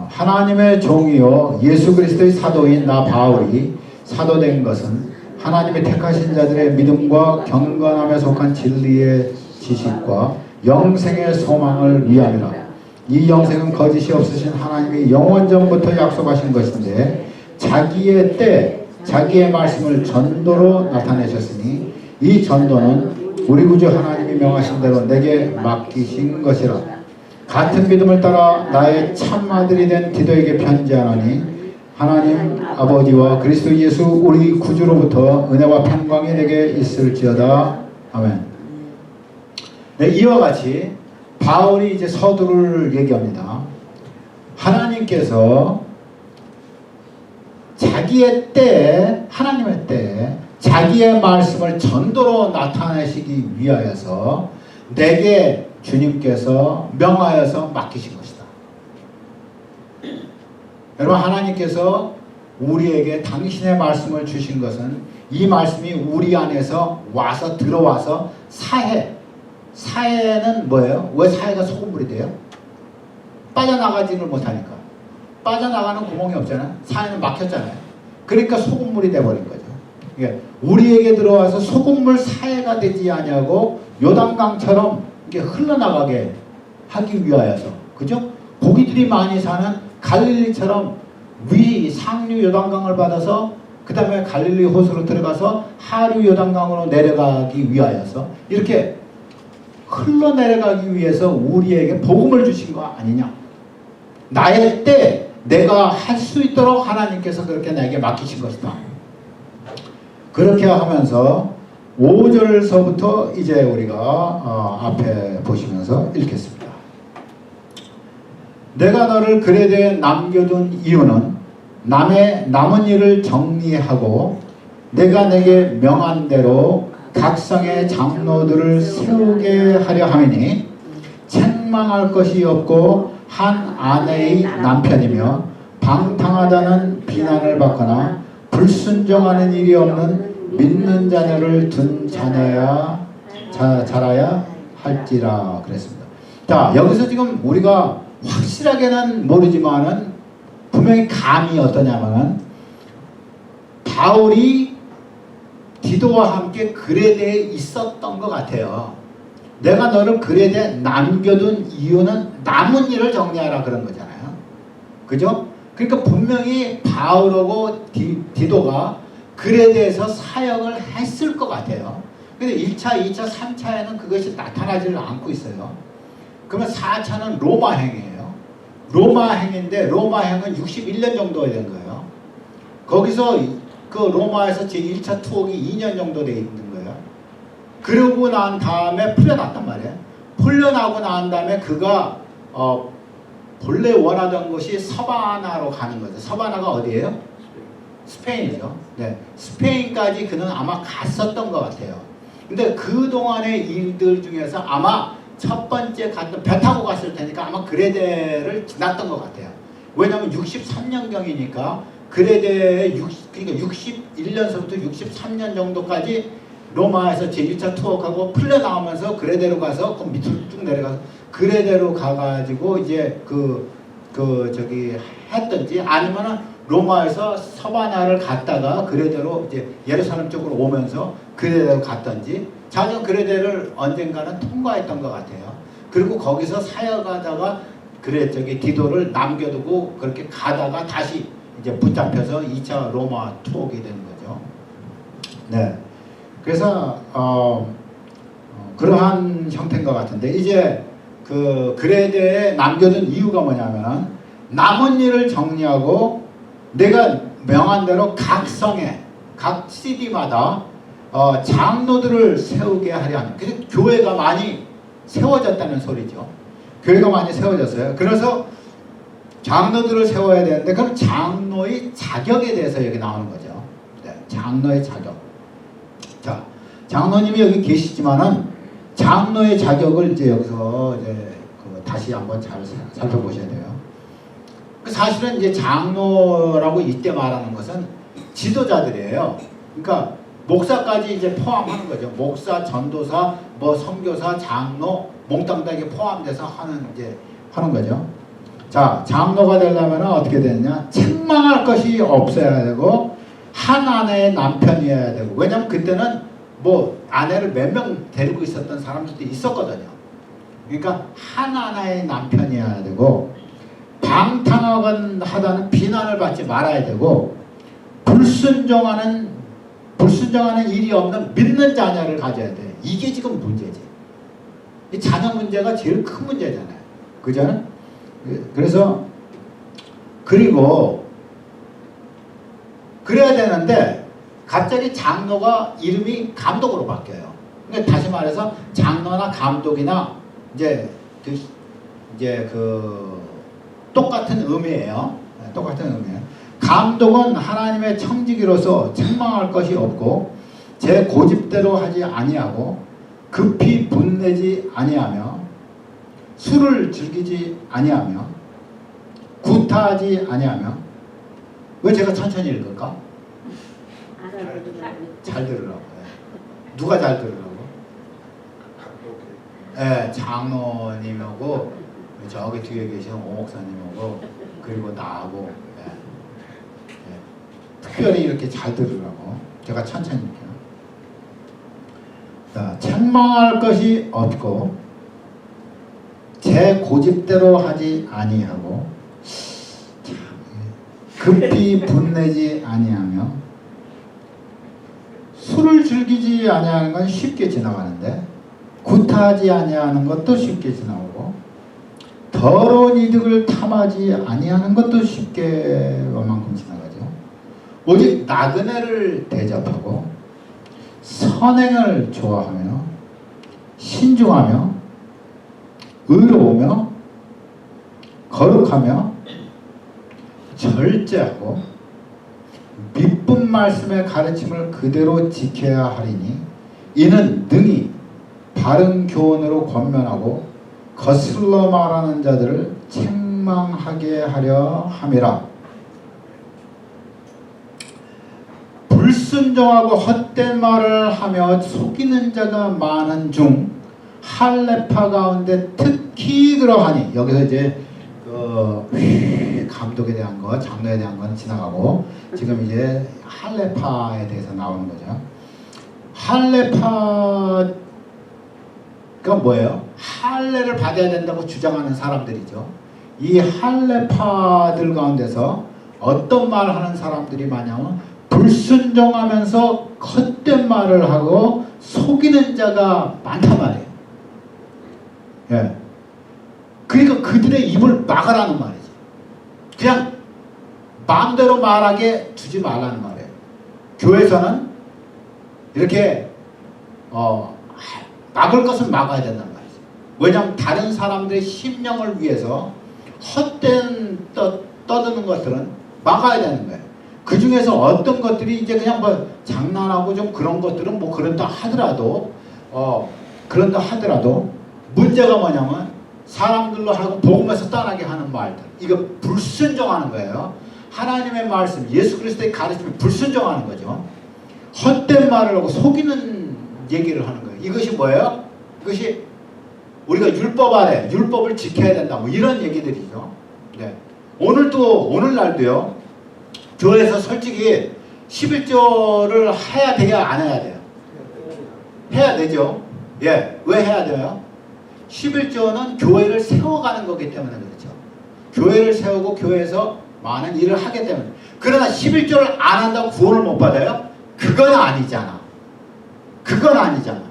[SPEAKER 1] 하나님의 종이요 예수 그리스도의 사도인 나 바울이 사도된 것은 하나님의 택하신 자들의 믿음과 경건함에 속한 진리의 지식과 영생의 소망을 위함이라. 이 영생은 거짓이 없으신 하나님이 영원전부터 약속하신 것인데 자기의 때 자기의 말씀을 전도로 나타내셨으니 이 전도는 우리 구주 하나님이 명하신 대로 내게 맡기신 것이라. 같은 믿음을 따라 나의 참아들이 된 디도에게 편지하노니 하나님 아버지와 그리스도 예수 우리 구주로부터 은혜와 평강이 내게 있을지어다. 아멘. 네, 이와 같이 바울이 이제 서두를 얘기합니다. 하나님께서 자기의 때에, 하나님의 때에 자기의 말씀을 전도로 나타내시기 위하여서 내게 주님께서 명하여서 맡기신 것이다. 여러분, 하나님께서 우리에게 당신의 말씀을 주신 것은 이 말씀이 우리 안에서 와서 들어와서 사해는 뭐예요? 왜 사해가 소금물이 돼요? 빠져나가지를 못하니까. 빠져나가는 구멍이 없잖아요. 사해는 막혔잖아요. 그러니까 소금물이 돼버린 거죠. 이게 우리에게 들어와서 소금물 사해가 되지 아니하고 요단강처럼 이게 흘러나가게 하기 위하여서, 그죠? 고기들이 많이 사는 갈릴리처럼 상류 요단강을 받아서 그 다음에 갈릴리 호수로 들어가서 하류 요단강으로 내려가기 위하여서 이렇게 흘러내려가기 위해서 우리에게 복음을 주신 거 아니냐. 나의 때 내가 할 수 있도록 하나님께서 그렇게 나에게 맡기신 것이다. 그렇게 하면서 5절서부터 이제 우리가 앞에 보시면서 읽겠습니다. 내가 너를 그레데에 남겨둔 이유는 남은 일을 정리하고 내가 내게 명한 대로 각성의 장로들을 세우게 하려 함이니 책망할 것이 없고 한 아내의 남편이며 방탕하다는 비난을 받거나 불순종하는 일이 없는 믿는 자녀를 둔 자녀야 자라야 할지라 그랬습니다. 자, 여기서 지금 우리가 확실하게는 모르지만은 분명히 감이 어떠냐면은 바울이 디도와 함께 그레데에 있었던 것 같아요. 내가 너를 그레데에 남겨둔 이유는 남은 일을 정리하라 그런 거잖아요. 그죠? 그러니까 분명히 바울하고 디도가 그레데에서 사역을 했을 것 같아요. 근데 1차, 2차, 3차에는 그것이 나타나지를 않고 있어요. 그러면 4차는 로마행이에요. 로마행인데 로마행은 61년 정도 된 거예요. 거기서 그 로마에서 제1차 투옥이 2년 정도 돼 있는 거예요. 그러고 난 다음에 풀려났단 말이에요. 풀려나고 난 다음에 그가 본래 원하던 곳이 서바나로 가는 거죠. 서바나가 어디예요? 스페인이죠. 네, 스페인까지 그는 아마 갔었던 것 같아요. 근데 그동안의 일들 중에서 아마 첫 번째 갔던 배 타고 갔을 테니까 아마 그레데를 지났던 것 같아요. 왜냐하면 63년경이니까 그레데에 그러니까 61년서부터 63년 정도까지 로마에서 제1차 투옥하고 풀려나오면서 그레데로 가서 그 밑으로 쭉 내려가서 그레데로 가가지고 이제 저기 했든지 아니면은 로마에서 서바나를 갔다가 그레데로 이제 예루살렘 쪽으로 오면서 그레데로 갔든지 자전 그레데를 언젠가는 통과했던 것 같아요. 그리고 거기서 사역하다가 디도를 남겨두고 그렇게 가다가 다시 이제 붙잡혀서 2차 로마 투옥이 되는 거죠. 네. 그래서 그러한 형태인 것 같은데 이제 그 그레데에 남겨둔 이유가 뭐냐면은 남은 일을 정리하고 내가 명한 대로 각 성에 각 시티마다 장로들을 세우게 하려 하는. 그래서 교회가 많이 세워졌다는 소리죠. 교회가 많이 세워졌어요. 그래서 장로들을 세워야 되는데 그럼 장로의 자격에 대해서 여기 나오는 거죠. 네, 장로의 자격. 자, 장로님이 여기 계시지만은 장로의 자격을 이제 여기서 이제 다시 한번 잘 살펴보셔야 돼요. 사실은 이제 장로라고 이때 말하는 것은 지도자들이에요. 그러니까 목사까지 이제 포함하는 거죠. 목사, 전도사, 뭐 선교사, 장로, 몽땅 다 이게 포함돼서 하는 거죠. 자, 장로가 되려면 어떻게 되느냐? 책망할 것이 없어야 되고 한 아내의 남편이어야 되고. 왜냐면 그때는 뭐 아내를 몇 명 데리고 있었던 사람들도 있었거든요. 그러니까 한 아내의 남편이어야 되고 방탕하다는 비난을 받지 말아야 되고 불순종하는 일이 없는 믿는 자녀를 가져야 돼. 이게 지금 문제지. 이 자녀 문제가 제일 큰 문제잖아요. 그죠? 그래서 그리고 그래야 되는데 갑자기 장로가 이름이 감독으로 바뀌어요. 그러니까 다시 말해서 장로나 감독이나 이제 그 똑같은 의미예요. 똑같은 의미예요. 감독은 하나님의 청지기로서 책망할 것이 없고 제 고집대로 하지 아니하고 급히 분내지 아니하며 술을 즐기지 아니하며 구타하지 아니하며. 왜 제가 천천히 읽을까? 잘 들으라고. 누가 잘 들으라고? 네, 장로님하고 저기 뒤에 계신 오 목사님하고 그리고 나하고 특별히 이렇게 잘 들으라고 제가 천천히 읽게요. 자, 책망할 것이 없고 제 고집대로 하지 아니하고 급히 분내지 아니하며. 술을 즐기지 아니하는 건 쉽게 지나가는데 구타하지 아니하는 것도 쉽게 지나오고 더러운 이득을 탐하지 아니하는 것도 쉽게 원만큼 지나가죠. 오직 나그네를 대접하고 선행을 좋아하며 신중하며 의로우며 거룩하며 절제하고 미쁜 말씀의 가르침을 그대로 지켜야 하리니 이는 능히 바른 교훈으로 권면하고 거슬러 말하는 자들을 책망하게 하려 함이라. 불순종하고 헛된 말을 하며 속이는 자가 많은 중 할례파 가운데 특히 그러하니. 여기서 이제 감독에 대한 것, 장로에 대한 건 지나가고 지금 이제 할례파에 대해서 나오는 거죠. 할례파가 뭐예요? 할례를 받아야 된다고 주장하는 사람들이죠. 이 할례파들 가운데서 어떤 말을 하는 사람들이 많냐면 불순종하면서 헛된 말을 하고 속이는 자가 많단 말이에요. 예. 그러니까 그들의 입을 막으라는 말이지. 그냥 마음대로 말하게 두지 말라는 말이에요. 교회에서는 이렇게 막을 것은 막아야 된단 말이지. 왜냐하면 다른 사람들의 심령을 위해서 헛된 떠드는 것들은 막아야 되는 거예요. 그 중에서 어떤 것들이 이제 그냥 뭐 장난하고 좀 그런 것들은 뭐 그런다 하더라도 문제가 뭐냐면 사람들로 하여금 복음에서 떠나게 하는 말들, 이거 불순종하는 거예요. 하나님의 말씀, 예수 그리스도의 가르침에 불순종하는 거죠. 헛된 말을 하고 속이는 얘기를 하는 거예요. 이것이 뭐예요? 이것이 우리가 율법 아래 율법을 지켜야 된다, 뭐 이런 얘기들이죠. 네. 오늘날도요, 교회에서 솔직히 11조를 해야 돼요, 안 해야 돼요? 해야 되죠. 예, 왜 해야 돼요? 11조는 교회를 세워가는 거기 때문에 그렇죠. 교회를 세우고 교회에서 많은 일을 하기 때문에. 그러나 11조를 안 한다고 구원을 못 받아요? 그건 아니잖아. 그건 아니잖아.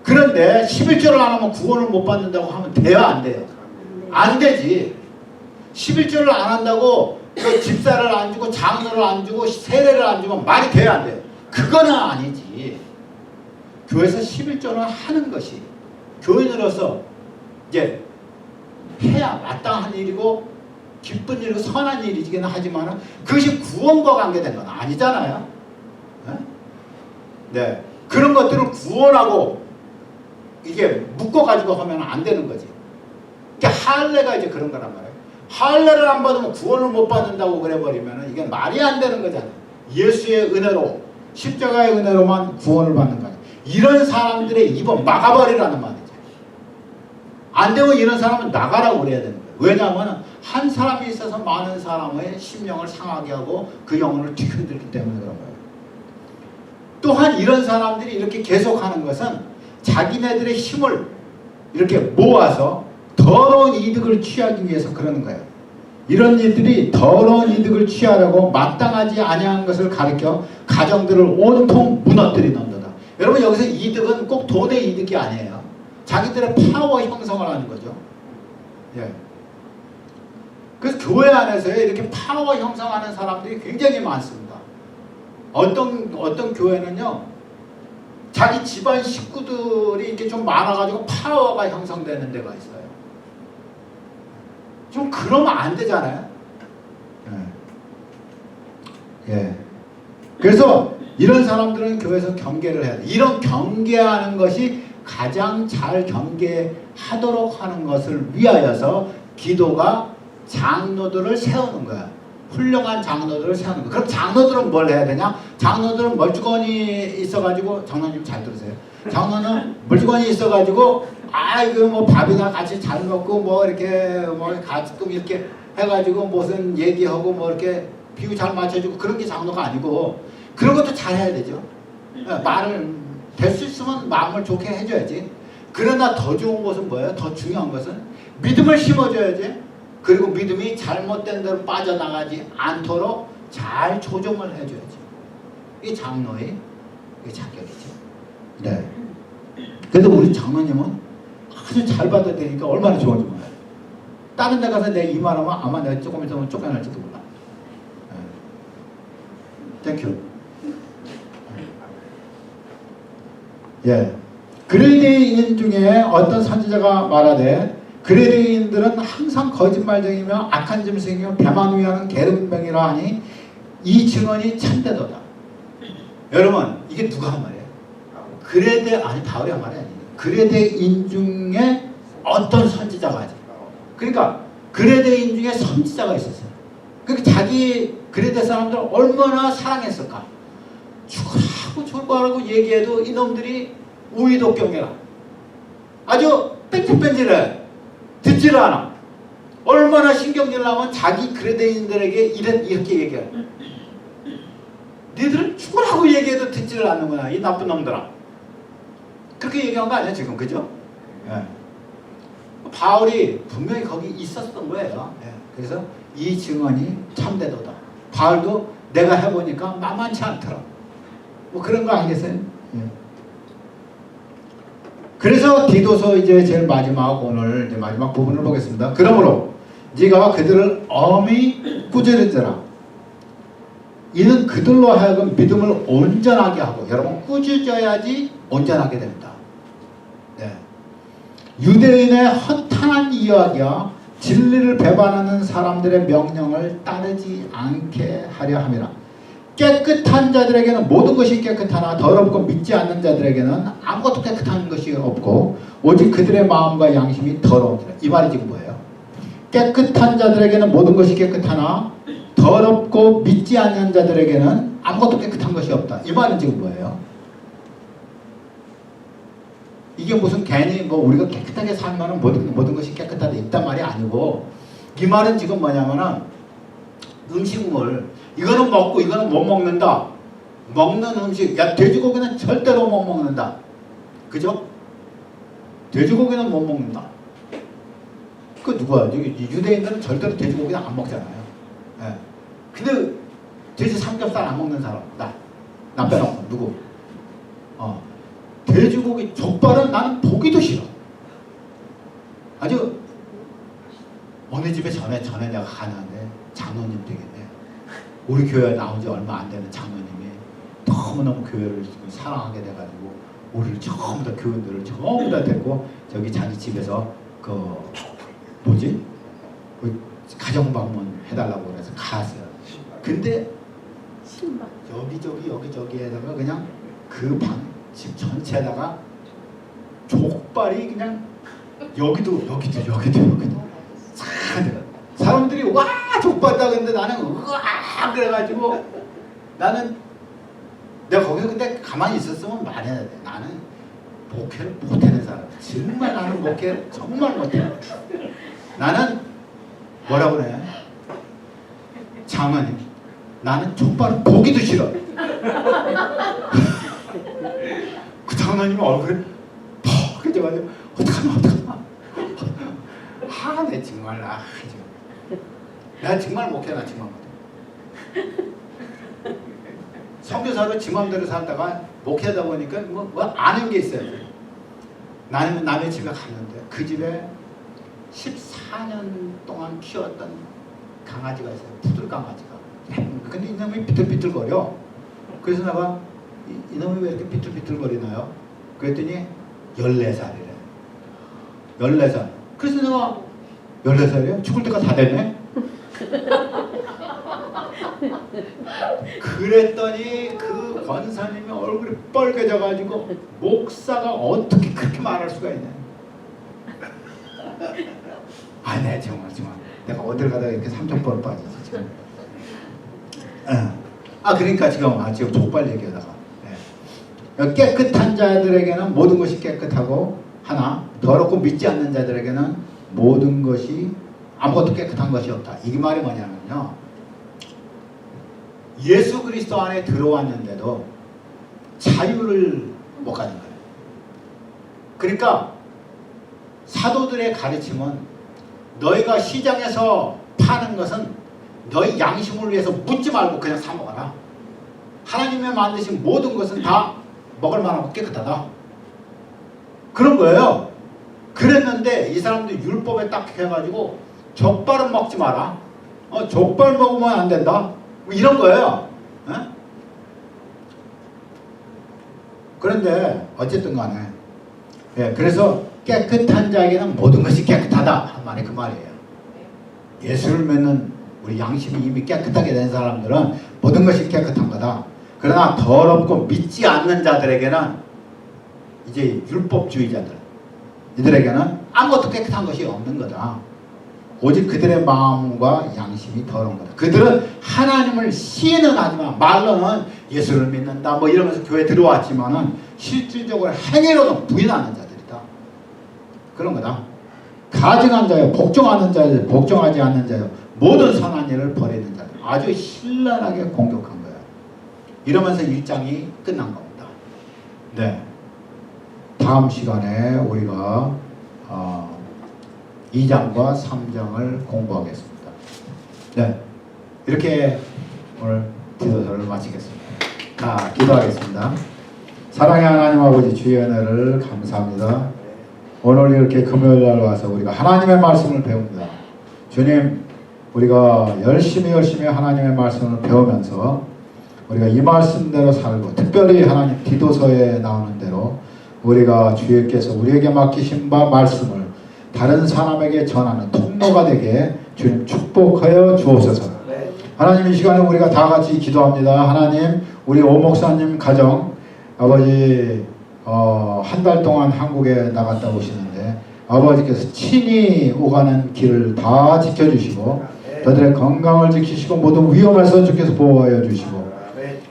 [SPEAKER 1] 그런데 11조를 안 하면 구원을 못 받는다고 하면 돼요, 안 돼요? 안 되지. 11조를 안 한다고 집사를 안 주고 장로를 안 주고 세례를 안 주면 말이 돼요, 안 돼요? 그건 아니지. 교회에서 11조는 하는 것이 교인으로서 이제 해야 마땅한 일이고 기쁜 일이고 선한 일이긴 하지만 그것이 구원과 관계된 건 아니잖아요. 네, 그런 것들을 구원하고 이게 묶어가지고 하면 안 되는 거지. 그러니까 할례가 이제 그런 거란 말이에요. 할례를 안 받으면 구원을 못 받는다고 그래버리면 이게 말이 안 되는 거잖아요. 예수의 은혜로, 십자가의 은혜로만 구원을 받는 거예요. 이런 사람들의 입을 막아버리라는 말이죠. 안 되면 이런 사람은 나가라고 그래야 되는 거예요. 왜냐하면 한 사람이 있어서 많은 사람의 심령을 상하게 하고 그 영혼을 뒤흔들기 때문에 그런 거예요. 또한 이런 사람들이 이렇게 계속하는 것은 자기네들의 힘을 이렇게 모아서 더러운 이득을 취하기 위해서 그러는 거예요. 이런 일들이 더러운 이득을 취하려고 마땅하지 아니한 것을 가리켜 가정들을 온통 무너뜨리는 도다. 여러분 여기서 이득은 꼭 돈의 이득이 아니에요. 자기들의 파워 형성을 하는 거죠. 예. 그래서 교회 안에서 이렇게 파워 형성하는 사람들이 굉장히 많습니다. 어떤 교회는요, 자기 집안 식구들이 이렇게 좀 많아가지고 파워가 형성되는 데가 있어요. 좀 그러면 안 되잖아요. 예. 예. 그래서 이런 사람들은 교회에서 경계를 해야 돼. 이런 경계하는 것이 가장 잘 경계하도록 하는 것을 위하여서 기도가 장로들을 세우는 거야. 훌륭한 장로들을 세우는 거야. 그럼 장로들은 뭘 해야 되냐? 장로들은 멀쩡히 있어가지고, 장로님 잘 들으세요. 장로는 멀쩡히 있어가지고, 아이고 뭐 밥이나 같이 잘 먹고 뭐 이렇게 뭐 가끔 이렇게 해가지고 무슨 얘기하고 뭐 이렇게 비유 잘 맞춰주고 그런 게 장로가 아니고, 그런 것도 잘 해야 되죠. 말을 될 수 있으면 마음을 좋게 해줘야지. 그러나 더 좋은 것은 뭐예요? 더 중요한 것은 믿음을 심어줘야지. 그리고 믿음이 잘못된 대로 빠져나가지 않도록 잘 조정을 해줘야지. 이게 장로의 자격이죠. 네. 그래도 우리 장로님은 아주 잘 받아들이니까 얼마나 좋은지 몰라요. 다른 데 가서 내 이 말하면 아마 내가 조금 있으면 쫓겨날지도 몰라. 땡큐. 예. 그레이인 중에 어떤 선지자가 말하되 그레이인들은 항상 거짓말쟁이며 악한 짐승이며 배만 위하는 게으름뱅이라 하니 이 증언이 참되도다. 여러분 이게 누가 한 말이에요? 그레데 아니 바울이 한 말이 아니에요. 그레데인 중에 어떤 선지자가 하지. 그러니까 그레데인 중에 선지자가 있었어요. 그러니까 자기 그레데 사람들 얼마나 사랑했을까. 죽으라고 졸고하라고 얘기해도 이놈들이 우의독경이라 아주 뺀질뺀질해. 듣지를 않아. 얼마나 신경질 나면 자기 그레데인들에게 이렇게 얘기해. 니들은 죽으라고 얘기해도 듣지를 않는구나 이 나쁜 놈들아. 그렇게 얘기한 거 아니야 지금, 그죠? 예. 바울이 분명히 거기 있었던 거예요. 예. 그래서 이 증언이 참되도다. 바울도 내가 해보니까 만만치 않더라. 뭐 그런 거 아니겠어요? 예. 그래서 디도서 이제 제일 마지막 오늘 이제 마지막 부분을 보겠습니다. 그러므로 네가 그들을 엄히 꾸짖으라. 이는 그들로 하여금 믿음을 온전하게 하고, 여러분 꾸짖어야지 온전하게 됩니다. 네. 유대인의 허탄한 이야기와 진리를 배반하는 사람들의 명령을 따르지 않게 하려 함이라. 깨끗한 자들에게는 모든 것이 깨끗하나 더럽고 믿지 않는 자들에게는 아무것도 깨끗한 것이 없고 오직 그들의 마음과 양심이 더러우니라. 이 말이 지금 뭐예요? 깨끗한 자들에게는 모든 것이 깨끗하나 더럽고 믿지 않는 자들에게는 아무것도 깨끗한 것이 없다. 이 말은 지금 뭐예요? 이게 무슨 괜히 뭐 우리가 깨끗하게 살면 모든 것이 깨끗하다 있단 말이 아니고, 이 말은 지금 뭐냐면은 음식물 이거는 먹고 이거는 못 먹는다. 먹는 음식, 야 돼지고기는 절대로 못 먹는다. 그죠? 돼지고기는 못 먹는다. 그 누가? 여기 유대인들은 절대로 돼지고기는 안 먹잖아요. 예. 근데 돼지 삼겹살 안 먹는 사람 나 빼놓고 누구? 돼지고기 족발은 나는 보기도 싫어. 아주 어느 집에 전에 내가 가는데 장로님 되겠네. 우리 교회에 나온 지 얼마 안 되는 장로님이 너무너무 교회를 사랑하게 돼가지고 우리를 전부 다 교인들을 전부 다 데리고 저기 자기 집에서 그 가정 방문 해달라고 그래서 갔어요. 근데 여기저기에다가 그냥 그 집 전체에다가 족발이 그냥 여기도 사람들이 와 족발다 근데 나는 으아 그래가지고 나는 내가 거기서 근데 가만히 있었으면 말해야 돼. 나는 목회를 못하는 사람. 정말 나는 목회를 정말 못해. 나는 뭐라고 그래? 장모님 나는 족발을 보기도 싫어. 그 장모님이 얼굴에 퍽해져가지고 어떡하나 내 정말 난 정말 목회 나 정말 못해. 선교사로 지 맘대로 살다가 목회하다 보니까 뭐 아는 게 있어요. 나는 남의 집에 갔는데 그 집에 14년 동안 키웠던 강아지가 있어요. 푸들 강아지가. 근데 이놈이 비틀비틀거려. 그래서 내가 이놈이 왜 이렇게 비틀비틀거리나요? 그랬더니 14살이래. 14살. 그래서 내가 14살이야? 죽을 때가 다 됐네? 그랬더니 그 권사님의 얼굴이 빨개져가지고 목사가 어떻게 그렇게 말할 수가 있냐. 아, 네, 정말 내가 어딜 가다가 이렇게 삼천포로 빠지지 지금. 그러니까 지금 족발 얘기하다가 깨끗한 자들에게는 모든 것이 깨끗하고 하나 더럽고 믿지 않는 자들에게는 모든 것이 아무것도 깨끗한 것이 없다. 이게 말이 뭐냐면요, 예수 그리스도 안에 들어왔는데도 자유를 못 가진 거예요. 그러니까 사도들의 가르침은 너희가 시장에서 파는 것은 너희 양심을 위해서 묻지 말고 그냥 사 먹어라. 하나님의 만드신 모든 것은 다 먹을 만하고 깨끗하다. 그런 거예요. 그랬는데 이 사람들이 율법에 딱 해가지고 족발은 먹지 마라. 족발 먹으면 안 된다. 뭐 이런 거예요. 그런데 어쨌든 간에 그래서 깨끗한 자에게는 모든 것이 깨끗하다 한 말이 그 말이에요. 예수를 믿는 우리 양심이 이미 깨끗하게 된 사람들은 모든 것이 깨끗한 거다. 그러나 더럽고 믿지 않는 자들에게는 이제 율법주의자들 이들에게는 아무것도 깨끗한 것이 없는 거다. 오직 그들의 마음과 양심이 더러운 거다. 그들은 하나님을 시인은 하지만 말로는 예수를 믿는다 뭐 이러면서 교회 들어왔지만은 실질적으로 행위로는 부인하는 자들이다. 그런 거다. 가증한 자요, 복종하는 자요, 복종하지 않는 자요, 모든 선한 일을 버리는 자들. 아주 신랄하게 공격한 거예요. 이러면서 1장이 끝난 겁니다. 네. 다음 시간에 우리가 2장과 3장을 공부하겠습니다. 네. 이렇게 오늘 기도서를 마치겠습니다. 자, 기도하겠습니다. 사랑의 하나님 아버지, 주의 은혜를 감사합니다. 오늘 이렇게 금요일날 와서 우리가 하나님의 말씀을 배웁니다. 주님, 우리가 열심히 하나님의 말씀을 배우면서 우리가 이 말씀대로 살고, 특별히 하나님 디도서에 나오는 대로 우리가 주님께서 우리에게 맡기신 바 말씀을 다른 사람에게 전하는 통로가 되게 주님 축복하여 주옵소서. 하나님, 이 시간에 우리가 다 같이 기도합니다. 하나님, 우리 오 목사님 가정 아버지 한 달 동안 한국에 나갔다 오시는데 아버지께서 친히 오가는 길을 다 지켜주시고 저들의 건강을 지키시고 모든 위험에서 주께서 보호하여 주시고,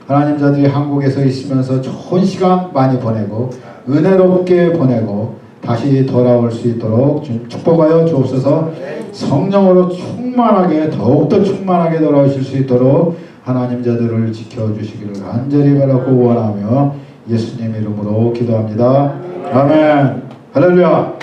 [SPEAKER 1] 하나님, 저들이 한국에서 있으면서 좋은 시간 많이 보내고 은혜롭게 보내고 다시 돌아올 수 있도록 축복하여 주옵소서. 성령으로 충만하게, 더욱더 충만하게 돌아오실 수 있도록 하나님, 저들을 지켜주시기를 간절히 바라고 원하며 예수님 이름으로 기도합니다. 아멘. 할렐루야.